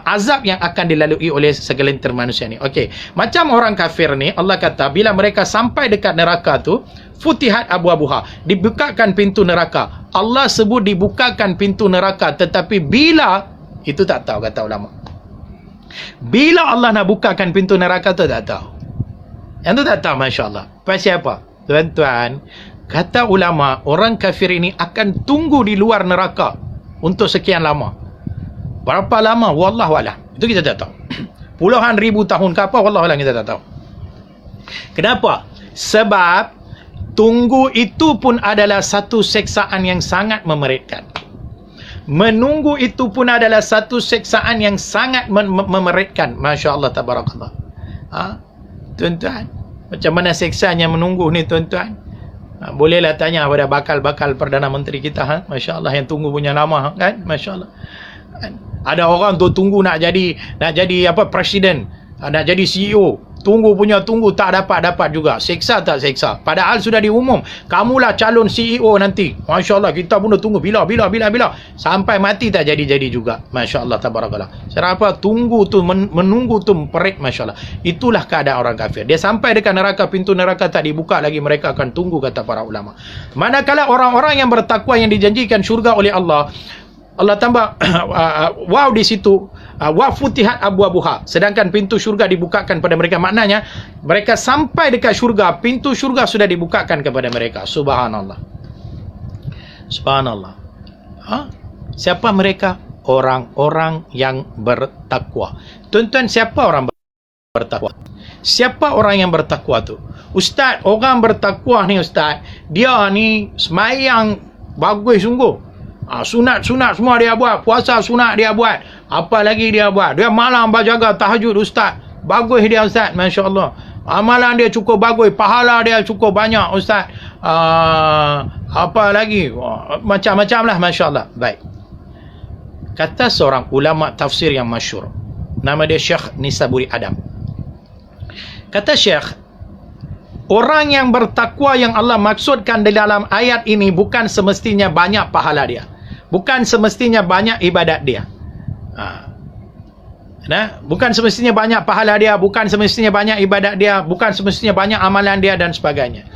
azab yang akan dilalui oleh segelintir manusia ni. Okey, macam orang kafir ni, Allah kata bila mereka sampai dekat neraka tu, futihat abwabuha, dibukakan pintu neraka. Allah sebut dibukakan pintu neraka, tetapi bila itu tak tahu, kata ulama. Bila Allah nak bukakan pintu neraka tu tak tahu. Yang tu tak tahu, masya-Allah. Pasal apa? Tuan-tuan, kata ulama, orang kafir ini akan tunggu di luar neraka untuk sekian lama. Berapa lama? Wallahualam. Itu kita tak tahu. Puluhan ribu tahun ke apa? Wallahualam, kita tak tahu. Kenapa? Sebab tunggu itu pun adalah satu seksaan yang sangat memeritkan. Menunggu itu pun adalah satu seksaan yang sangat memeritkan. Masya Allah, tabarakallah. Tuan-tuan, macam mana seksanya menunggu ni, tuan-tuan? Bolehlah tanya pada bakal-bakal Perdana Menteri kita, Masya Allah, yang tunggu punya lama, kan? Masya Allah. Ada orang tu tunggu nak jadi apa, presiden, nak jadi CEO, tunggu tak dapat juga. Seksa tak seksa? Padahal sudah diumum, kamulah calon CEO nanti. Masya Allah, kita pun dah tunggu bila sampai mati tak jadi juga. Masya Allah, tabarakallah. Kenapa? Tunggu tu, menunggu tu perik. Masya Allah. Itulah keadaan orang kafir. Dia sampai dekat neraka, pintu neraka tak dibuka lagi, mereka akan tunggu, kata para ulama. Manakala orang-orang yang bertakwa, yang dijanjikan syurga oleh Allah, Allah tambah wow di situ, wa futihat abwabuha, sedangkan pintu syurga dibukakan pada mereka. Maknanya mereka sampai dekat syurga, pintu syurga sudah dibukakan kepada mereka. Subhanallah. Subhanallah. Siapa mereka? Orang-orang yang bertakwa. Tuan-tuan, siapa orang bertakwa? Siapa orang yang bertakwa tu? Ustaz, orang bertakwa ni, Ustaz, dia ni semayang bagus sungguh. Sunat semua dia buat, puasa sunat dia buat, apa lagi dia buat, dia malam berjaga tahajud, Ustaz, bagus dia, Ustaz, Masya Allah, amalan dia cukup bagus, pahala dia cukup banyak, Ustaz, apa lagi, macam-macam lah, Masya Allah. Baik, kata seorang ulama tafsir yang masyhur, nama dia Syekh Nisaburi Adam. Kata Syekh, orang yang bertakwa yang Allah maksudkan di dalam ayat ini bukan semestinya banyak pahala dia, bukan semestinya banyak ibadat dia. Bukan semestinya banyak pahala dia, bukan semestinya banyak ibadat dia, bukan semestinya banyak amalan dia dan sebagainya.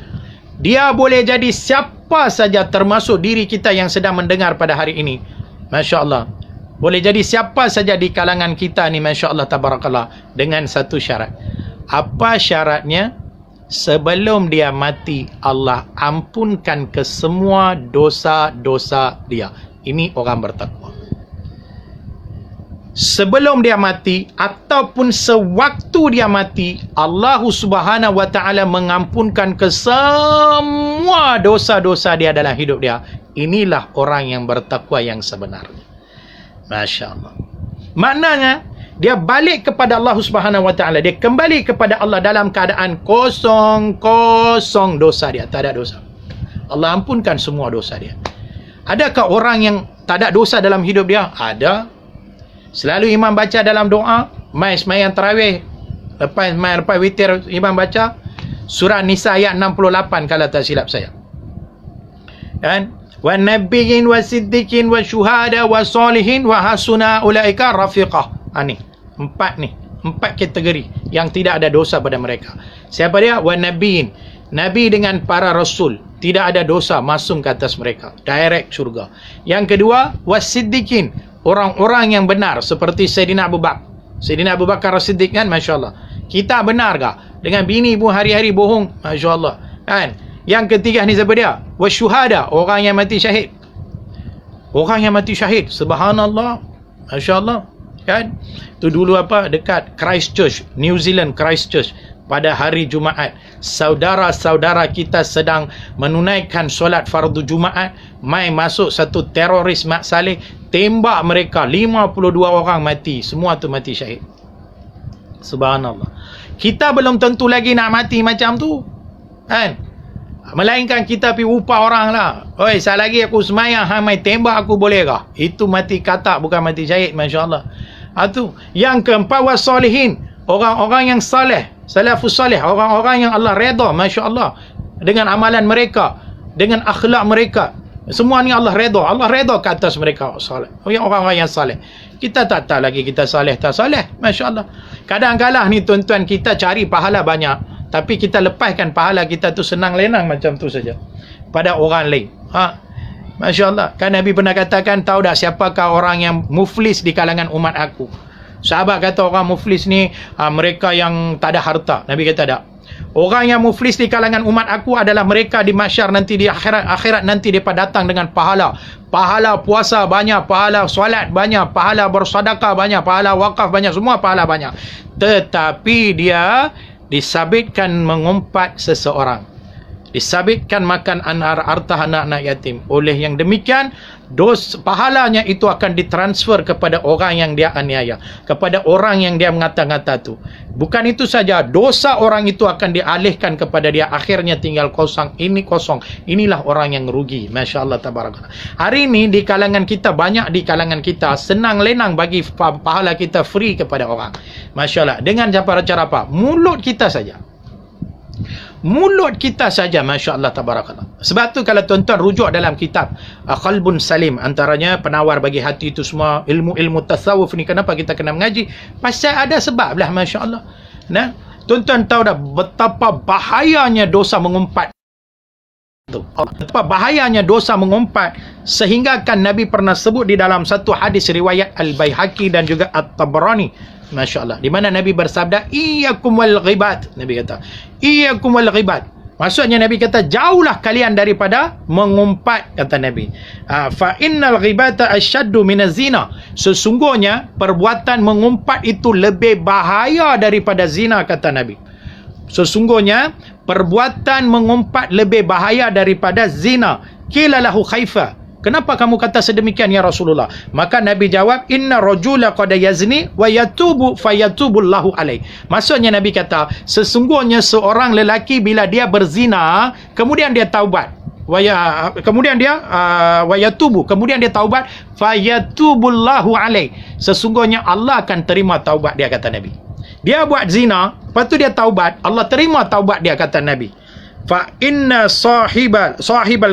Dia boleh jadi siapa siapa saja termasuk diri kita yang sedang mendengar pada hari ini, Masya Allah, boleh jadi siapa saja di kalangan kita ni, Masya Allah tabarakallah, dengan satu syarat. Apa syaratnya? Sebelum dia mati, Allah ampunkan ke semua dosa-dosa dia. Ini orang bertakwa. Sebelum dia mati ataupun sewaktu dia mati, Allah Subhanahu wa taala mengampunkan ke semua dosa-dosa dia dalam hidup dia. Inilah orang yang bertakwa yang sebenarnya. Masya Allah. Maknanya dia balik kepada Allah Subhanahu wa taala, dia kembali kepada Allah dalam keadaan kosong dosa dia, tak ada dosa. Allah ampunkan semua dosa dia. Adakah orang yang tak ada dosa dalam hidup dia? Ada. Selalu imam baca dalam doa, mai sembahyang tarawih, lepas witir imam baca surah Nisa ayat 68 kalau tak silap saya. Kan? Wa nabiyyin wa siddiqin wa syuhada wa salihin wa hasuna ulaika rafiqah. Empat kategori yang tidak ada dosa pada mereka. Siapa dia? Wa nabiyyin, nabi dengan para rasul, tidak ada dosa masuk ke atas mereka, direct syurga. Yang kedua, wasiddiqin, orang-orang yang benar seperti Sayyidina Abu Bakar. Sayyidina Abu Bakar As-Siddiq kan, Masya Allah. Kita benar kah? Dengan bini pun hari-hari bohong, Masya Allah kan. Yang ketiga ni siapa dia? Wasyuhada, orang yang mati syahid. Orang yang mati syahid, subhanallah, Masya Allah kan. Tu dulu dekat Christchurch, New Zealand, Christchurch, pada hari Jumaat, saudara-saudara kita sedang menunaikan solat fardu Jumaat, mai masuk satu teroris Mat Saleh, tembak mereka, 52 orang mati, semua tu mati syahid. Subhanallah. Kita belum tentu lagi nak mati macam tu kan, melainkan kita pergi upah orang lah. Oi, saat lagi aku semayang, hang mai tembak aku boleh kah? Itu mati katak, bukan mati syahid. Masya Allah. Itu yang keempat, wasalihin, orang-orang yang saleh, salafus salih, orang-orang yang Allah redha, Masya Allah, dengan amalan mereka, dengan akhlak mereka, semua ni Allah redha ke atas mereka. Orang-orang yang saleh. Kita tak tahu lagi kita saleh tak saleh, Masya Allah. Kadang-kadang ni tuan-tuan, kita cari pahala banyak, tapi kita lepaskan pahala kita tu senang lenang macam tu saja pada orang lain. Masya Allah. Kan Nabi pernah katakan, tahu tak siapakah orang yang muflis di kalangan umat aku? Sahabat kata orang muflis ni mereka yang tak ada harta. Nabi kata tak. Orang yang muflis di kalangan umat aku adalah mereka di mahsyar nanti, di akhirat nanti mereka datang dengan pahala. Pahala puasa banyak, pahala solat banyak, pahala bersedekah banyak, pahala wakaf banyak, semua pahala banyak. Tetapi dia disabitkan mengumpat seseorang, disabitkan makan harta anak-anak yatim. Oleh yang demikian, pahalanya itu akan ditransfer kepada orang yang dia aniaya, kepada orang yang dia mengata-ngata tu. Bukan itu saja, dosa orang itu akan dialihkan kepada dia, akhirnya tinggal kosong. Ini kosong. Inilah orang yang rugi. Masya Allah tabarakallah. Hari ini di kalangan kita, banyak di kalangan kita senang lenang bagi pahala kita free kepada orang. Masya Allah. Dengan cara-cara apa? Mulut kita saja. Mulut kita saja, Masya Allah tabarakallah. Sebab tu kalau tuan-tuan rujuk dalam kitab Qalbun Salim, antaranya penawar bagi hati itu semua, ilmu-ilmu tasawuf ni, kenapa kita kena mengaji? Pasal ada sebab lah, Masya Allah. Nah, tuan-tuan tahu dah betapa bahayanya dosa mengumpat. Betapa bahayanya dosa mengumpat, sehingga kan Nabi pernah sebut di dalam satu hadis riwayat Al-Baihaqi dan juga At-Tabarani, Masya Allah, di mana Nabi bersabda, iyyakum wal ghibat. Nabi kata, iyyakum wal ghibat. Maksudnya Nabi kata, jauhlah kalian daripada mengumpat, kata Nabi. Fa innal ghibata asyaddu minaz zina. Sesungguhnya perbuatan mengumpat itu lebih bahaya daripada zina, kata Nabi. Sesungguhnya perbuatan mengumpat lebih bahaya daripada zina. Qila lahu khaifa. Kenapa kamu kata sedemikian ya Rasulullah? Maka Nabi jawab, inna rajula qad yazni wa yatubu fayatubullahu alaih. Maksudnya Nabi kata, sesungguhnya seorang lelaki bila dia berzina, kemudian dia taubat, kemudian dia taubat, fayatubullahu alaih. Sesungguhnya Allah akan terima taubat dia, kata Nabi. Dia buat zina, lepas tu dia taubat, Allah terima taubat dia, kata Nabi. Fa inna sahibal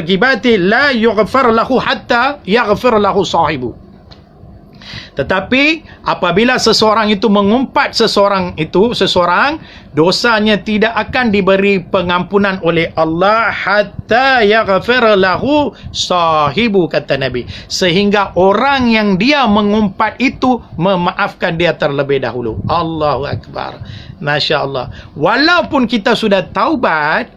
ghibati la yughfar lahu hatta yaghfir lahu sahibu. Tetapi apabila seseorang itu mengumpat seseorang, dosanya tidak akan diberi pengampunan oleh Allah hatta yaghfir lahu sahibu, kata Nabi, sehingga orang yang dia mengumpat itu memaafkan dia terlebih dahulu. Allahu Akbar. Masya Allah. Walaupun kita sudah taubat,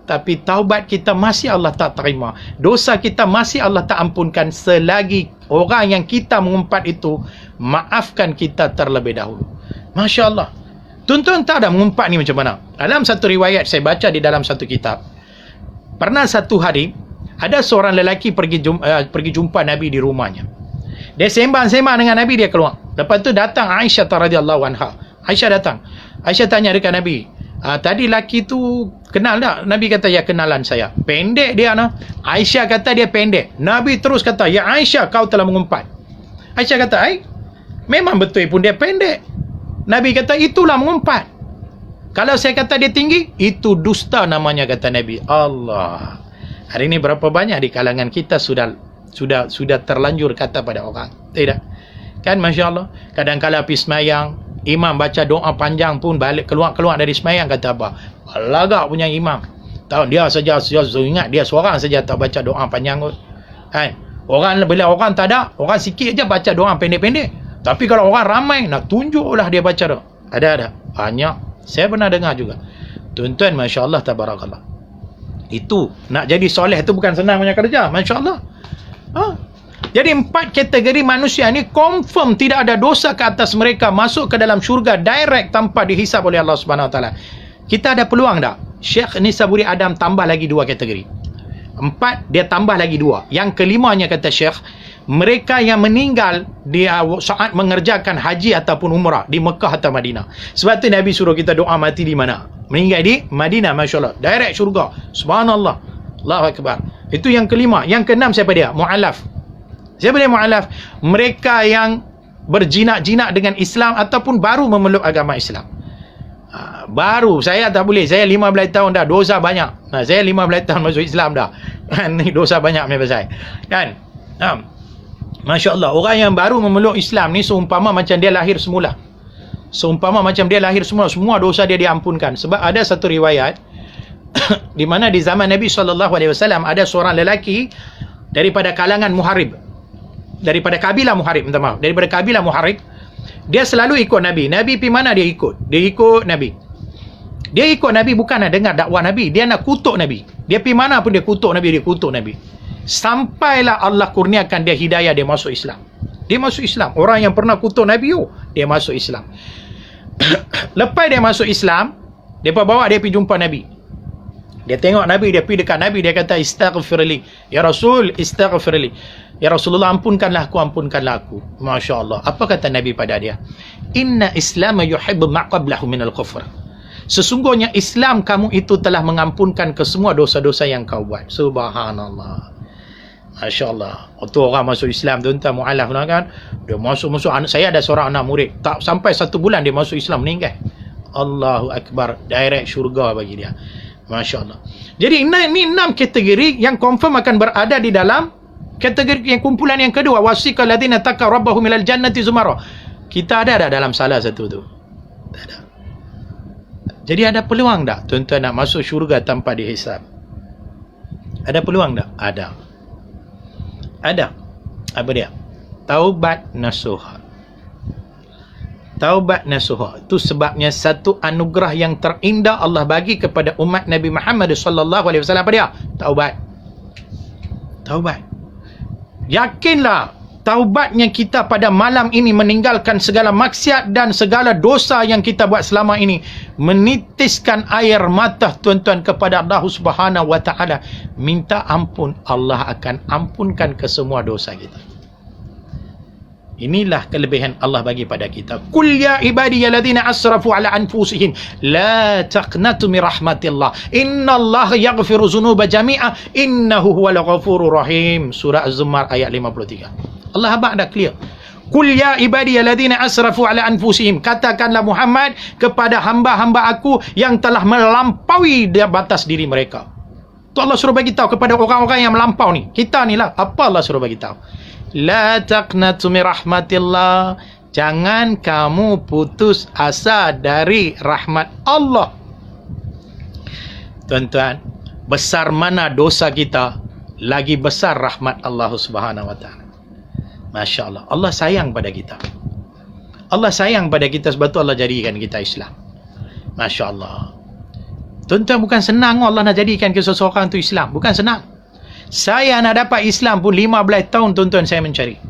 tapi taubat kita masih Allah tak terima. Dosa kita masih Allah tak ampunkan selagi orang yang kita mengumpat itu maafkan kita terlebih dahulu. Masya Allah. Tuan-tuan tak ada mengumpat ni macam mana? Dalam satu riwayat saya baca di dalam satu kitab, pernah satu hari ada seorang lelaki pergi jumpa Nabi di rumahnya. Dia sembang-sembang dengan Nabi, dia keluar. Lepas tu datang Aisyah radhiyallahu anha. Aisyah datang. Aisyah tanya dekat Nabi, tadi laki tu kenal tak? Nabi kata, ya, kenalan saya. Pendek dia nah. Aisyah kata dia pendek. Nabi terus kata, ya Aisyah, kau telah mengumpat. Aisyah kata, memang betul pun dia pendek. Nabi kata, itulah mengumpat. Kalau saya kata dia tinggi, itu dusta namanya, kata Nabi. Allah. Hari ini berapa banyak di kalangan kita sudah terlanjur kata pada orang. Tidak. Kan, Masya Allah. Kadang-kadang pergi semayang, imam baca doa panjang pun balik keluar dari semayang, kata apa? Lagak punya imam. Tahu dia saja ingat dia seorang saja tak baca doa panjang kot. Kan? Bila orang tak ada, orang sikit aja baca doa pendek-pendek. Tapi kalau orang ramai nak tunjuklah dia baca doa. Ada banyak. Saya pernah dengar juga. Tuan-tuan, Masya Allah, tabarakallah. Itu nak jadi soleh tu bukan senang punya kerja. Masya Allah. Jadi 4 kategori manusia ni confirm tidak ada dosa ke atas mereka, masuk ke dalam syurga direct tanpa dihisap oleh Allah Subhanahu Wa Taala. Kita ada peluang tak? Syekh Nisaburi Adam tambah lagi 2 kategori. 4 dia tambah lagi 2. Yang kelimanya, kata Syekh, mereka yang meninggal di saat mengerjakan haji ataupun umrah di Mekah atau Madinah. Sebab tu Nabi suruh kita doa mati di mana? Meninggal di Madinah, Masya Allah, direct syurga. Subhanallah. Allahu Akbar. Itu yang kelima. Yang keenam siapa dia? Mu'alaf. Siapa dia mu'alaf? Mereka yang berjinak-jinak dengan Islam ataupun baru memeluk agama Islam. Baru, saya tak boleh. Saya 15 tahun dah, dosa banyak. Saya 15 tahun masuk Islam dah. Ni dosa banyak punya pasal. Kan? Masya Allah, orang yang baru memeluk Islam ni seumpama macam dia lahir semula. Semua dosa dia diampunkan. Sebab ada satu riwayat di mana di zaman Nabi SAW ada seorang lelaki daripada kalangan Muharib. Daripada kabilah Muharib, dia selalu ikut Nabi. Nabi pergi mana dia ikut? Dia ikut Nabi. Dia ikut Nabi bukan nak dengar dakwah Nabi, dia nak kutuk Nabi. Dia pergi mana pun dia kutuk Nabi. Sampailah Allah kurniakan dia hidayah, dia masuk Islam. Orang yang pernah kutuk Nabi, dia masuk Islam. Lepas dia masuk Islam, depa bawa dia pergi jumpa Nabi. Dia tengok Nabi, dia pergi dekat Nabi, dia kata, istaghfirli, ya Rasul, istaghfirli, ya Rasulullah, ampunkanlah aku. Masya Allah. Apa kata Nabi pada dia? Inna Islam yuhibbu ma qablahu minal kufr. Sesungguhnya Islam kamu itu telah mengampunkan ke semua dosa-dosa yang kau buat. Subhanallah. Masya Allah. Waktu orang masuk Islam, tuan-tuan, mu'alaf kan, dia masuk. Saya ada seorang anak murid, tak sampai 1 bulan dia masuk Islam, meninggal. Allahu Akbar. Direct syurga bagi dia. Masya Allah. Jadi ini 6 kategori yang confirm akan berada di dalam kategori yang kumpulan yang kedua. Wasiqal ladzina taqaw rabbahum ilal jannati zumara. Kita ada dalam salah satu tu? Tak ada. Jadi ada peluang tak tuan-tuan nak masuk syurga tanpa dihisab? Ada peluang tak? Ada. Apa dia? Taubat nasuha. Itu sebabnya satu anugerah yang terindah Allah bagi kepada umat Nabi Muhammad sallallahu alaihi wasallam. Apa dia? Taubat. Yakinlah, taubatnya kita pada malam ini meninggalkan segala maksiat dan segala dosa yang kita buat selama ini, menitiskan air mata tuan-tuan kepada Allah Subhanahu wa taala, minta ampun, Allah akan ampunkan ke semua dosa kita. Inilah kelebihan Allah bagi pada kita. Qul ya ibadiyalladzina asrafu ala anfusihim la taqnatu min rahmatillah. Innallaha yaghfiru dzunuba jami'a innahu huwal ghafurur rahim. Surah Az-Zumar ayat 53. Allah habaq dah clear. Qul ya ibadiyalladzina asrafu ala anfusihim. Katakanlah Muhammad kepada hamba-hamba aku yang telah melampaui batas diri mereka. Tu Allah suruh bagi tahu kepada orang-orang yang melampau ni. Kita ni lah. Apa Allah suruh bagi tahu? La taqnatu min rahmatillah. Jangan kamu putus asa dari rahmat Allah. Tuan-tuan, besar mana dosa kita, lagi besar rahmat Allah Subhanahu wa taala. Masya Allah. Allah sayang pada kita. Allah sayang pada kita sebab tu Allah jadikan kita Islam. Masya Allah. Tuan-tuan, bukan senang Allah nak jadikan ke seseorang tu Islam. Bukan senang. Saya nak dapat Islam pun 15 tahun tuan-tuan saya mencari.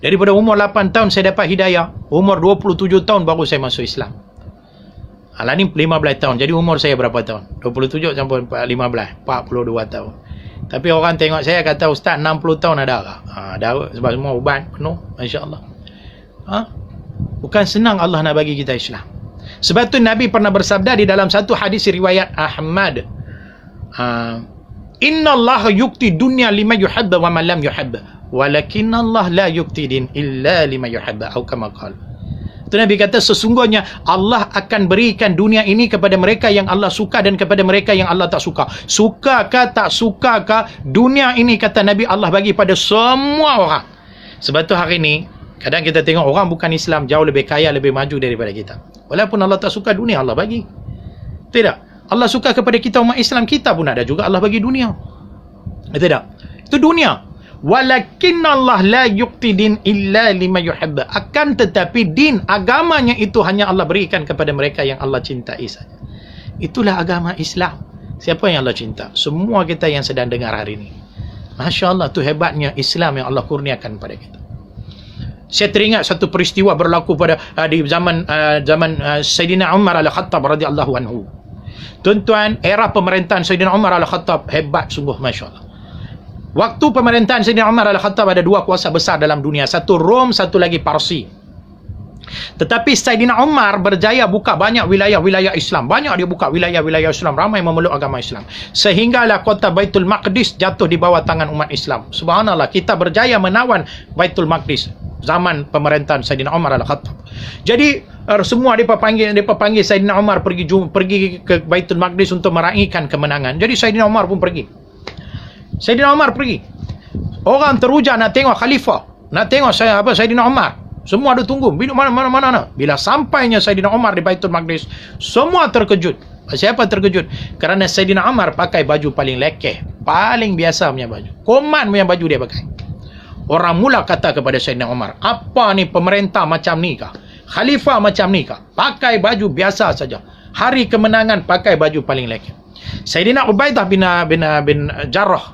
Daripada umur 8 tahun saya dapat hidayah. Umur 27 tahun baru saya masuk Islam. Alah ni 15 tahun. Jadi umur saya berapa tahun? 27 sampai 15. 42 tahun. Tapi orang tengok saya kata, Ustaz 60 tahun ada tak? Ada sebab semua ubat penuh. Masya Allah. Bukan senang Allah nak bagi kita Islam. Sebab tu Nabi pernah bersabda di dalam satu hadis riwayat Ahmad. Inna Allah yukti dunya lima yuhabba wa man lam yuhabba. Walakin Allah la yukti din illa lima yuhabba. Atau kama qala. Tu Nabi kata sesungguhnya Allah akan berikan dunia ini kepada mereka yang Allah suka dan kepada mereka yang Allah tak suka. Sukakah tak sukakah dunia ini, kata Nabi, Allah bagi pada semua orang. Sebab tu hari ni kadang kita tengok orang bukan Islam jauh lebih kaya, lebih maju daripada kita. Walaupun Allah tak suka dunia, Allah bagi. Tidak. Allah suka kepada kita umat Islam, kita pun ada juga Allah bagi dunia. Tidak. Itu dunia. Walakin Allah la yukti din illa lima yuhabba. Akan tetapi din, agamanya itu hanya Allah berikan kepada mereka yang Allah cintai saja. Itulah agama Islam. Siapa yang Allah cinta? Semua kita yang sedang dengar hari ini. Masya Allah, tu hebatnya Islam yang Allah kurniakan pada kita. Saya teringat satu peristiwa berlaku pada di zaman Sayyidina Umar Al-Khattab radhiyallahu anhu. Tuan-tuan, era pemerintahan Sayyidina Umar Al-Khattab hebat sungguh, Masya Allah. Waktu pemerintahan Sayyidina Umar Al-Khattab ada dua kuasa besar dalam dunia. Satu Rom, satu lagi Parsi. Tetapi Sayyidina Umar berjaya buka banyak wilayah-wilayah Islam. Banyak dia buka wilayah-wilayah Islam. Ramai memeluk agama Islam. Sehinggalah kota Baitul Maqdis jatuh di bawah tangan umat Islam. Subhanallah, kita berjaya menawan Baitul Maqdis zaman pemerintahan Sayyidina Umar Al-Khattab. Jadi semua mereka panggil Sayyidina Umar pergi ke Baitul Maqdis untuk meraihkan kemenangan. Jadi Sayyidina Umar pun pergi. Sayyidina Umar pergi. Orang teruja nak tengok khalifah, nak tengok Sayyidina Umar. Semua ada tunggu. Mana. Bila sampainya Sayyidina Umar di Baitul Maqdis, semua terkejut. Siapa terkejut? Kerana Sayyidina Umar pakai baju paling lekeh, paling biasa punya baju. Koman punya baju dia pakai. Orang mula kata kepada Sayyidina Umar, apa ni pemerintah macam ni kah? Khalifah macam ni kah? Pakai baju biasa saja. Hari kemenangan pakai baju paling lekeh. Sayyidina Ubaidah bin Jarrah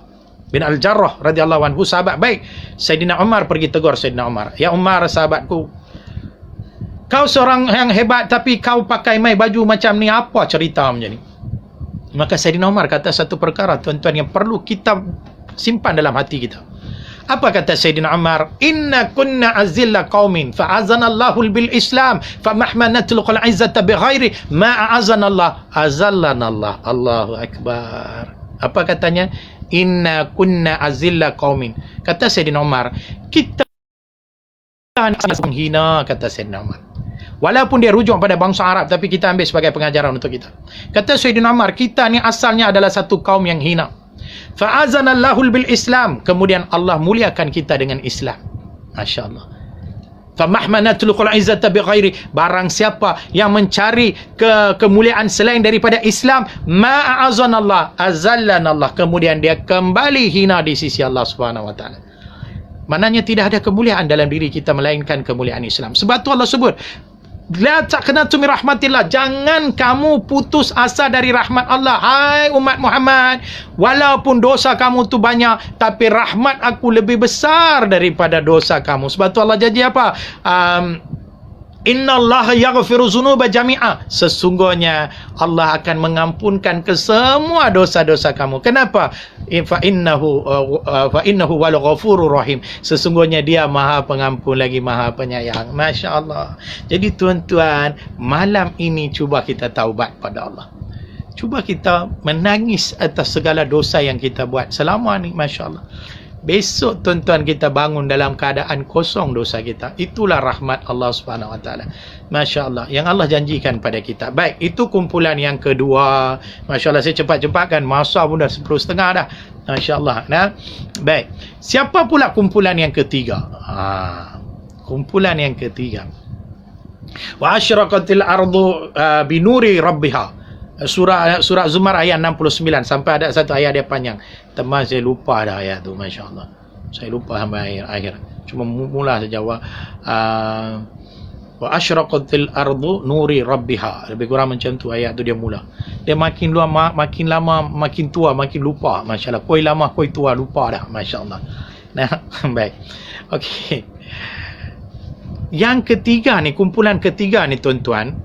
bin Al-Jarrah radhiyallahu anhu, sahabat baik Sayyidina Umar, pergi tegur Sayyidina Umar. Ya Umar, sahabatku, kau seorang yang hebat tapi kau pakai baju macam ni, apa cerita macam ni? Maka Sayyidina Umar kata satu perkara, tuan-tuan, yang perlu kita simpan dalam hati kita. Apa kata Sayyidina Umar? Inna kunna azilla qaumin fa'azana Allahu bil Islam famahma natlqul izzata bighairi ma a'azana Allah azallana Allah. Allahu akbar. Apa katanya? Inna kunna azilla qaumin. Kata Sayyidina Umar, kita menghina, kata Sayyidina Umar. Walaupun dia rujuk pada bangsa Arab, tapi kita ambil sebagai pengajaran untuk kita. Kata Sayyidina Umar, kita ni asalnya adalah satu kaum yang hina. Fa'azanallahu bil Islam. Kemudian Allah muliakan kita dengan Islam. Masya Allah. Famahmanatul izzata bighairi. Barang siapa yang mencari kemuliaan selain daripada Islam, ma'azanallah azallanallah. Kemudian dia kembali hina di sisi Allah Subhanahu wa taala. Maknanya tidak ada kemuliaan dalam diri kita melainkan kemuliaan Islam. Sebab tu Allah sebut, la taqnatu min rahmatillah. Jangan kamu putus asa dari rahmat Allah. Hai umat Muhammad, walaupun dosa kamu tu banyak, tapi rahmat aku lebih besar daripada dosa kamu. Sebab tu Allah janji apa? Inna Allah yaghfiru dzunuba jami'a. Sesungguhnya Allah akan mengampunkan ke semua dosa-dosa kamu. Kenapa? Fa innahu wal ghafurur rahim. Sesungguhnya dia Maha Pengampun lagi Maha Penyayang. Masya Allah. Jadi tuan-tuan, malam ini cuba kita taubat pada Allah. Cuba kita menangis atas segala dosa yang kita buat selama ni, Masya Allah. besok tuan-tuan kita bangun dalam keadaan kosong dosa kita. Itulah rahmat Allah Subhanahu Wa Taala. Masya-Allah, yang Allah janjikan pada kita. Baik, itu kumpulan yang kedua. Masya-Allah, saya cepat-cepatkan, masa pun dah 10.30 dah. Masya-Allah. Nah, baik. Siapa pula kumpulan yang ketiga? Kumpulan yang ketiga. Wa asyraqatil ardu binuri rabbiha. Surah Zumar ayat 69 sampai ada satu ayat dia panjang. Teman saya lupa dah ayat tu, masya-Allah. Saya lupa sampai akhir. Cuma mula saja wa asyraqatil ardu nuri rabbiha. Lebih kurang macam tu ayat tu dia mula. Dia makin lama makin tua makin lupa, masya-Allah. Koi lama koi tua lupa dah, masya-Allah. Nah, baik. Okey. Yang ketiga ni, kumpulan ketiga ni tuan-tuan,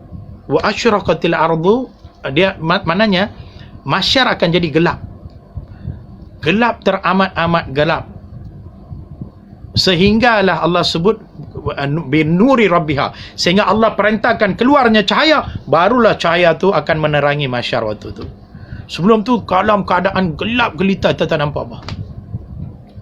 wa asyraqatil ardu, dia maknanya mahsyar akan jadi gelap. Gelap, teramat-amat gelap. Sehinggalah Allah sebut binuri rabbiha, sehingga Allah perintahkan keluarnya cahaya, barulah cahaya tu akan menerangi mahsyar waktu tu. Sebelum tu dalam keadaan gelap gelita, tak nampak apa.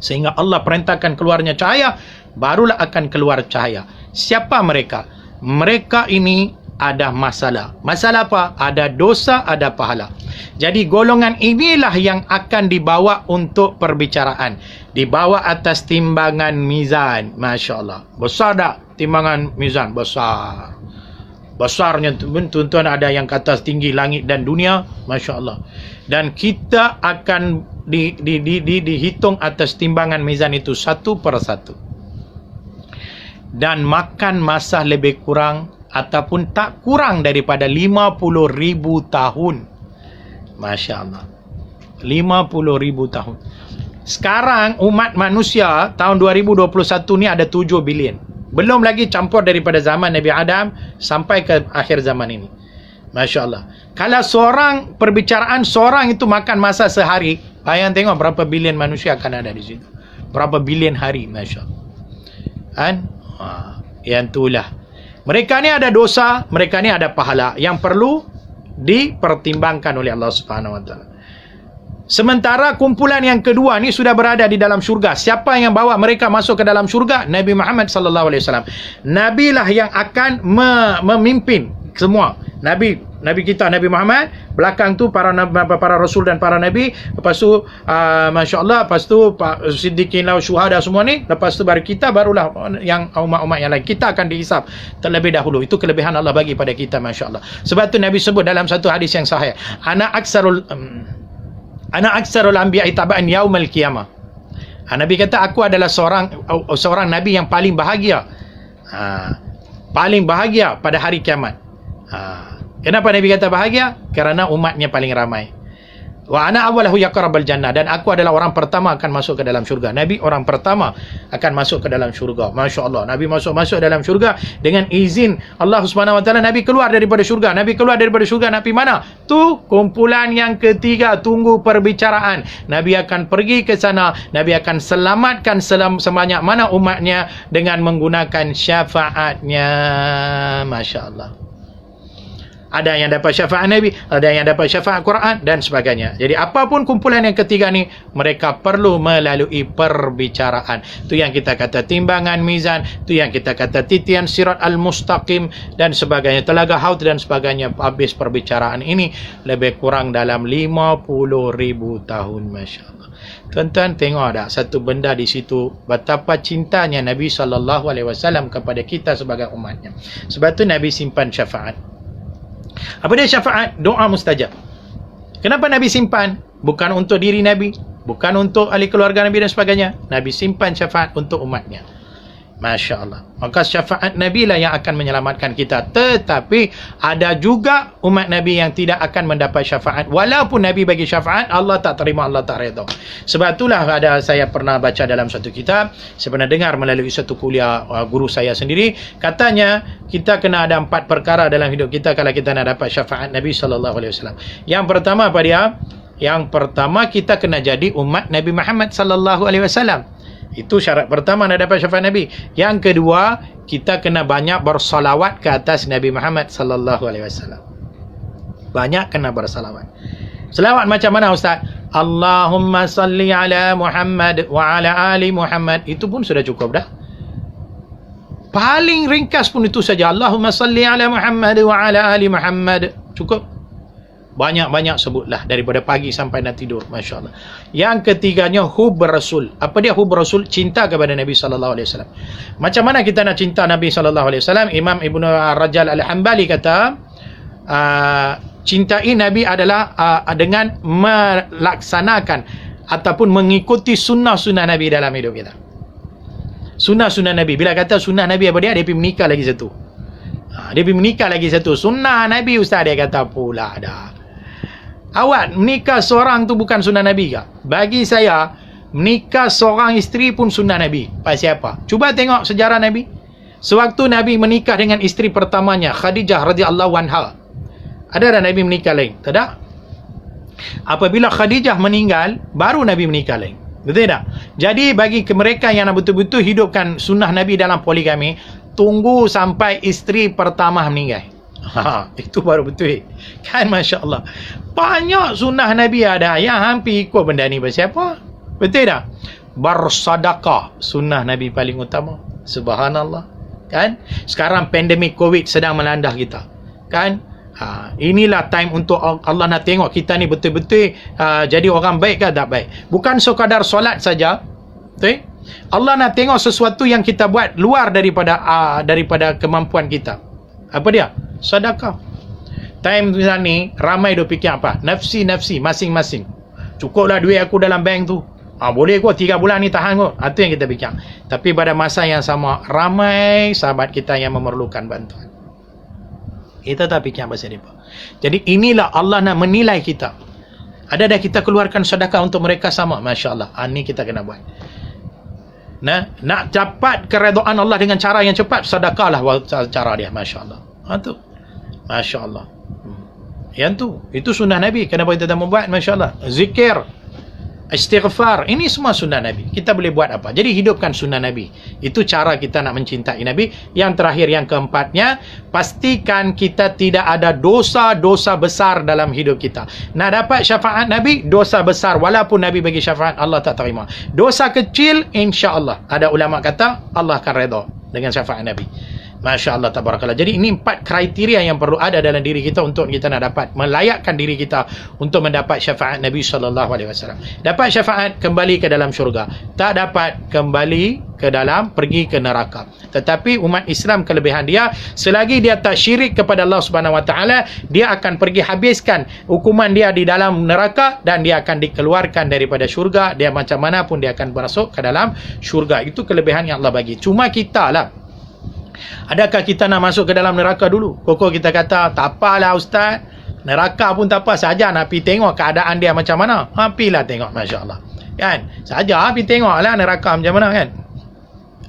Sehingga Allah perintahkan keluarnya cahaya, barulah akan keluar cahaya. Siapa mereka? Mereka ini ada masalah. Masalah apa? Ada dosa, ada pahala. Jadi golongan inilah yang akan dibawa untuk perbicaraan. Dibawa atas timbangan mizan. Masya Allah. Besar tak timbangan mizan? Besar. Besarnya tuan-tuan, ada yang kata tinggi langit dan dunia. Masya Allah. Dan kita akan dihitung atas timbangan mizan itu satu per satu. Dan makan masa lebih kurang ataupun tak kurang daripada 50,000 tahun. Masya Allah. 50,000 tahun. Sekarang umat manusia tahun 2021 ni ada 7 bilion. Belum lagi campur daripada zaman Nabi Adam sampai ke akhir zaman ini. Masya Allah. Kalau seorang perbicaraan, seorang itu makan masa sehari, bayang tengok berapa bilion manusia akan ada di situ. Berapa bilion hari, Masya Allah. Kan? Yang itulah. Mereka ni ada dosa, mereka ni ada pahala yang perlu dipertimbangkan oleh Allah Subhanahu Wa Taala. Sementara kumpulan yang kedua ni sudah berada di dalam syurga. Siapa yang bawa mereka masuk ke dalam syurga? Nabi Muhammad sallallahu alaihi wasallam. Nabilah yang akan memimpin semua. Nabi kita, Nabi Muhammad, belakang tu para rasul dan para nabi, lepas tu masya-Allah, lepas tu siddiqin, syuhada semua ni, lepas tu baru kita, barulah yang umat-umat yang lain. Kita akan dihisab terlebih dahulu. Itu kelebihan Allah bagi pada kita, masya-Allah. Sebab tu Nabi sebut dalam satu hadis yang sahih, ana aksarul anbiya'i taba'an yaumal qiyamah. Nabi kata, aku adalah seorang nabi yang paling bahagia. Paling bahagia pada hari kiamat. Kenapa Nabi kata bahagia? Kerana umatnya paling ramai. Wa ana awwalahu yaqrabul jannah, dan aku adalah orang pertama akan masuk ke dalam syurga. Nabi orang pertama akan masuk ke dalam syurga. Masya-Allah. Nabi masuk dalam syurga dengan izin Allah Subhanahu Wa Taala. Nabi keluar daripada syurga. Nabi keluar daripada syurga, Nabi mana? Tu kumpulan yang ketiga, tunggu perbicaraan. Nabi akan pergi ke sana. Nabi akan selamatkan sebanyak mana umatnya dengan menggunakan syafaatnya. Masya-Allah. Ada yang dapat syafaat Nabi, ada yang dapat syafaat Quran dan sebagainya. Jadi apapun kumpulan yang ketiga ni, mereka perlu melalui perbicaraan. Itu yang kita kata timbangan mizan, itu yang kita kata titian sirat al-mustaqim dan sebagainya, telaga haud dan sebagainya. Habis perbicaraan ini lebih kurang dalam 50,000 tahun, masya-Allah. Tuan-tuan tengok ada satu benda di situ, betapa cintanya Nabi SAW kepada kita sebagai umatnya. Sebab tu Nabi simpan syafaat. Apa dia syafaat? Doa mustajab. Kenapa Nabi simpan? Bukan untuk diri Nabi, bukan untuk ahli keluarga Nabi dan sebagainya. Nabi simpan syafaat untuk umatnya. Masya Allah. Maka syafaat Nabi lah yang akan menyelamatkan kita. Tetapi ada juga umat Nabi yang tidak akan mendapat syafaat. Walaupun Nabi bagi syafaat, Allah tak terima, Allah tak redha. Sebab itulah saya pernah baca dalam satu kitab, saya pernah dengar melalui satu kuliah guru saya sendiri, katanya kita kena ada 4 perkara dalam hidup kita kalau kita nak dapat syafaat Nabi SAW. Yang pertama apa dia? Yang pertama, kita kena jadi umat Nabi Muhammad SAW. Itu syarat pertama nak dapat syafaat Nabi. Yang kedua, kita kena banyak bersalawat ke atas Nabi Muhammad SAW. Banyak kena bersalawat. Selawat macam mana Ustaz? Allahumma salli ala Muhammad wa ala ali Muhammad. Itu pun sudah cukup dah. Paling ringkas pun itu saja. Allahumma salli ala Muhammad wa ala ali Muhammad. Cukup. Banyak-banyak sebutlah daripada pagi sampai nak tidur. Masya Allah. Yang ketiganya, hub Rasul. Apa dia hub Rasul? Cinta kepada Nabi SAW. Macam mana kita nak cinta Nabi SAW? Imam Ibn Rajal Al-Hambali kata, cintai Nabi adalah dengan melaksanakan ataupun mengikuti sunnah-sunnah Nabi dalam hidup kita. Sunnah-sunnah Nabi. Bila kata sunnah Nabi apa dia? Dia pergi menikah lagi satu. Dia pergi menikah lagi satu. Sunnah Nabi Ustaz, dia kata pula dah. Awak menikah seorang tu bukan sunnah Nabi ke? Bagi saya, menikah seorang isteri pun sunnah Nabi. Pasal apa? Cuba tengok sejarah Nabi. Sewaktu Nabi menikah dengan isteri pertamanya, Khadijah radhiyallahu anha, ada dah Nabi menikah lain? Tak ada. Apabila Khadijah meninggal, baru Nabi menikah lain. Betul tak? Jadi bagi mereka yang nak betul-betul hidupkan sunnah Nabi dalam poligami, tunggu sampai isteri pertama meninggal. Itu baru betul. Kan Masya Allah. Banyak sunnah Nabi ada yang hampir ikut benda ni. Siapa? Betul tak? Bersedekah, sunnah Nabi paling utama. Subhanallah. Kan? Sekarang pandemik COVID sedang melanda kita. Kan? Inilah time untuk Allah nak tengok kita ni betul-betul jadi orang baik ke tak baik. Bukan sekadar solat saja. Betul? Allah nak tengok sesuatu yang kita buat luar daripada kemampuan kita. Apa dia? Sedekah. Time ni ramai duk fikir apa? Nafsi masing-masing. Cukuplah duit aku dalam bank tu. Boleh kot 3 bulan ni tahan kot. Itu yang kita fikir. Tapi pada masa yang sama, ramai sahabat kita yang memerlukan bantuan. Kita tak fikir pasal dia. Jadi inilah Allah nak menilai kita. Ada dah kita keluarkan sedekah untuk mereka sama. Masya Allah. Ini kita kena buat. Nak dapat keredaan Allah dengan cara yang cepat, sedekahlah cara dia. Masya Allah. Tu. Masya Allah. Yang tu. Itu sunnah Nabi. Kenapa kita tak membuat? Masya Allah. Zikir. Istighfar. Ini semua sunnah Nabi. Kita boleh buat apa? Jadi hidupkan sunnah Nabi. Itu cara kita nak mencintai Nabi. Yang terakhir, yang keempatnya, pastikan kita tidak ada dosa-dosa besar dalam hidup kita. Nak dapat syafaat Nabi, dosa besar. Walaupun Nabi bagi syafaat, Allah tak terima. Dosa kecil, insya Allah. Ada ulama kata, Allah akan redha dengan syafaat Nabi. Masya Allah, tabarakallah. Jadi ini 4 kriteria yang perlu ada dalam diri kita untuk kita nak dapat melayakkan diri kita untuk mendapat syafaat Nabi SAW. Dapat syafaat, kembali ke dalam syurga. Tak dapat, kembali ke dalam, pergi ke neraka. Tetapi umat Islam, kelebihan dia, selagi dia tak syirik kepada Allah SWT, dia akan pergi habiskan hukuman dia di dalam neraka dan dia akan dikeluarkan daripada syurga. Dia macam mana pun dia akan masuk ke dalam syurga. Itu kelebihan yang Allah bagi. Cuma kita lah, adakah kita nak masuk ke dalam neraka dulu? Koko kita kata, tak apalah Ustaz, neraka pun tak apa, saja nak pergi tengok keadaan dia macam mana. Pergilah tengok, Masya Allah. Kan? Saja pergi tengoklah neraka macam mana kan.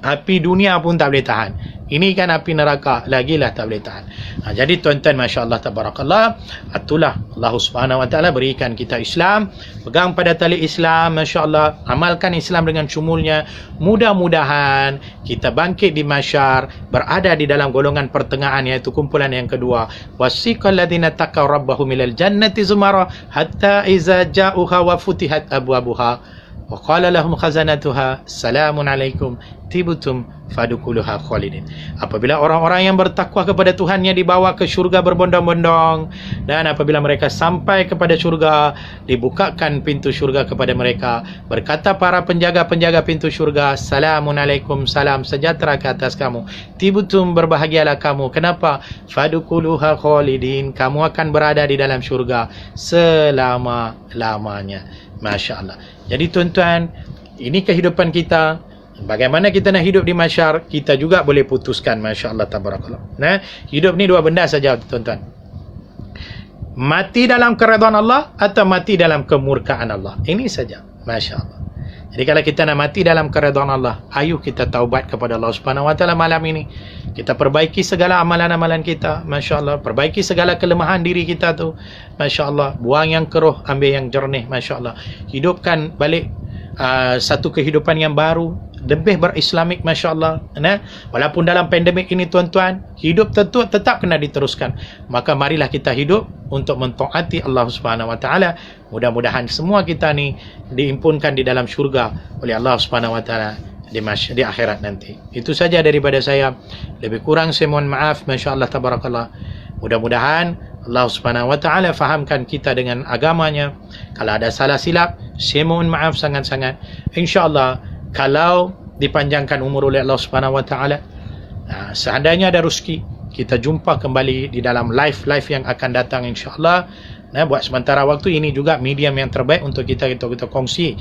Api dunia pun tak boleh tahan. Ini kan api neraka, lagilah tak boleh tahan. Jadi tuan-tuan, Masya Allah, tabarakallah, itulah Allah Subhanahu Wa Taala berikan kita Islam. Pegang pada tali Islam, Masya Allah. Amalkan Islam dengan cumulnya. Mudah-mudahan kita bangkit di mahsyar, berada di dalam golongan pertengahan, iaitu kumpulan yang kedua. Wasiqal ladzina taqaw rabbahum ilal jannati zumara hatta iza ja'uha wa futihat abwabuha wa qala lahum khazanatuha salamun alaikum tibtum fadukuluha khalidin. Apabila orang-orang yang bertakwa kepada Tuhannya dibawa ke syurga berbondong-bondong, dan apabila mereka sampai kepada syurga, dibukakan pintu syurga kepada mereka. Berkata para penjaga-penjaga pintu syurga, salamun alaikum, salam sejahtera ke atas kamu. Tibtum, berbahagialah kamu. Kenapa? Fadukuluha khalidin, kamu akan berada di dalam syurga selama-lamanya. Masya Allah. Jadi tuan-tuan, ini kehidupan kita. Bagaimana kita nak hidup di mahsyar, kita juga boleh putuskan. Masya Allah, tabarakallah. Hidup ni 2 benda saja tuan-tuan. Mati dalam keredaan Allah atau mati dalam kemurkaan Allah. Ini saja. Masya Allah. Jadi kalau kita nak mati dalam keredaan Allah, ayo kita taubat kepada Allah Subhanahu Wa Taala malam ini. Kita perbaiki segala amalan-amalan kita. Masya Allah. Perbaiki segala kelemahan diri kita tu. Masya Allah. Buang yang keruh, ambil yang jernih. Masya Allah. Hidupkan balik satu kehidupan yang baru lebih berislamik, masya-Allah. Walaupun dalam pandemik ini tuan-tuan, hidup tentu tetap kena diteruskan. Maka marilah kita hidup untuk mentaati Allah Subhanahu Wa Taala. Mudah-mudahan semua kita ni diimpunkan di dalam syurga oleh Allah Subhanahu Wa Taala di akhirat nanti. Itu saja daripada saya. Lebih kurang saya mohon maaf, masya-Allah tabarakallah. Mudah-mudahan Allah Subhanahu Wa Taala fahamkan kita dengan agamanya. Kalau ada salah silap, saya mohon maaf sangat-sangat. Insya-Allah kalau dipanjangkan umur oleh Allah Subhanahu Wa Taala, seandainya ada rezeki, kita jumpa kembali di dalam live yang akan datang, insya-Allah. Buat sementara waktu ini juga medium yang terbaik untuk kita kongsi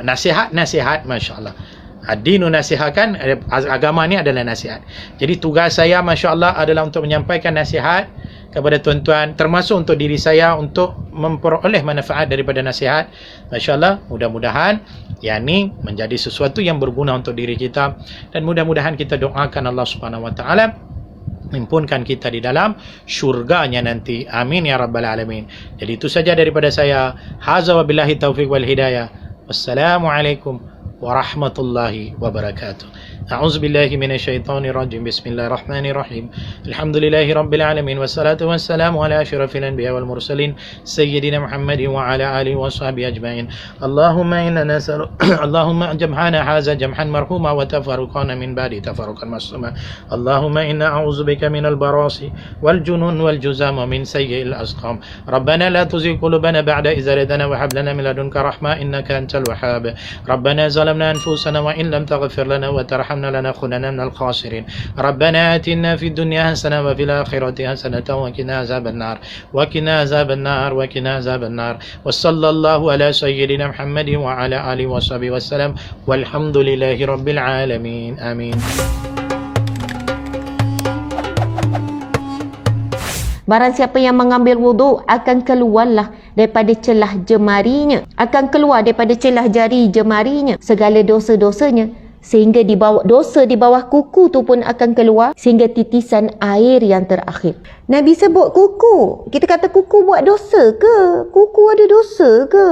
nasihat, masya-Allah. Ad-dinu nasihatkan, agama ni adalah nasihat. Jadi tugas saya, masya-Allah, adalah untuk menyampaikan nasihat kepada tuan-tuan, termasuk untuk diri saya, untuk memperoleh manfaat daripada nasihat. Masya-Allah, mudah-mudahan yang ni menjadi sesuatu yang berguna untuk diri kita, dan mudah-mudahan kita doakan Allah Subhanahu Wa Taala himpunkan kita di dalam syurganya nanti. Amin ya rabbal alamin. Jadi itu saja daripada saya. Haza wa billahi taufiq wal hidayah. Wassalamualaikum warahmatullahi wabarakatuh. A'udzu billahi minasyaitonir rajim. Bismillahirrahmanirrahim. Alhamdulillahi rabbil alamin wassalatu wassalamu ala asyrafil anbiya wal mursalin sayyidina Muhammadin wa ala alihi washabihi ajmain. Allahumma inna nas'alu Allahumma jam'ana hadza jam'an marhuma wa tafarruqana min ba'di tafarruqan mas'uma. Allahumma inna a'udzubika minal barasi wal junun wal juzam wa min sayyi'il asqam. Rabbana la tuzigh qulubana ba'da idh hadaytana wa hab lana min ladunka rahmah innaka antal wahhab. Rabbana zalamna anfusana wa in lam taghfir lana wa tarhamna لنكونن من الخاسرين. ربنا آتنا في الدنيا حسنة وفي الآخرة حسنة وقنا عذاب النار وقنا عذاب النار وقنا عذاب النار. وصلى الله على سيدنا محمد وعلى آله وصحبه وسلم والحمد لله رب العالمين. آمين. Barang siapa yang mengambil wuduk akan keluarlah daripada celah jemarinya, akan keluar daripada celah jari jemarinya segala dosa-dosanya, sehingga dosa di bawah kuku tu pun akan keluar sehingga titisan air yang terakhir. Nabi sebut kuku. Kita kata kuku buat dosa ke? Kuku ada dosa ke?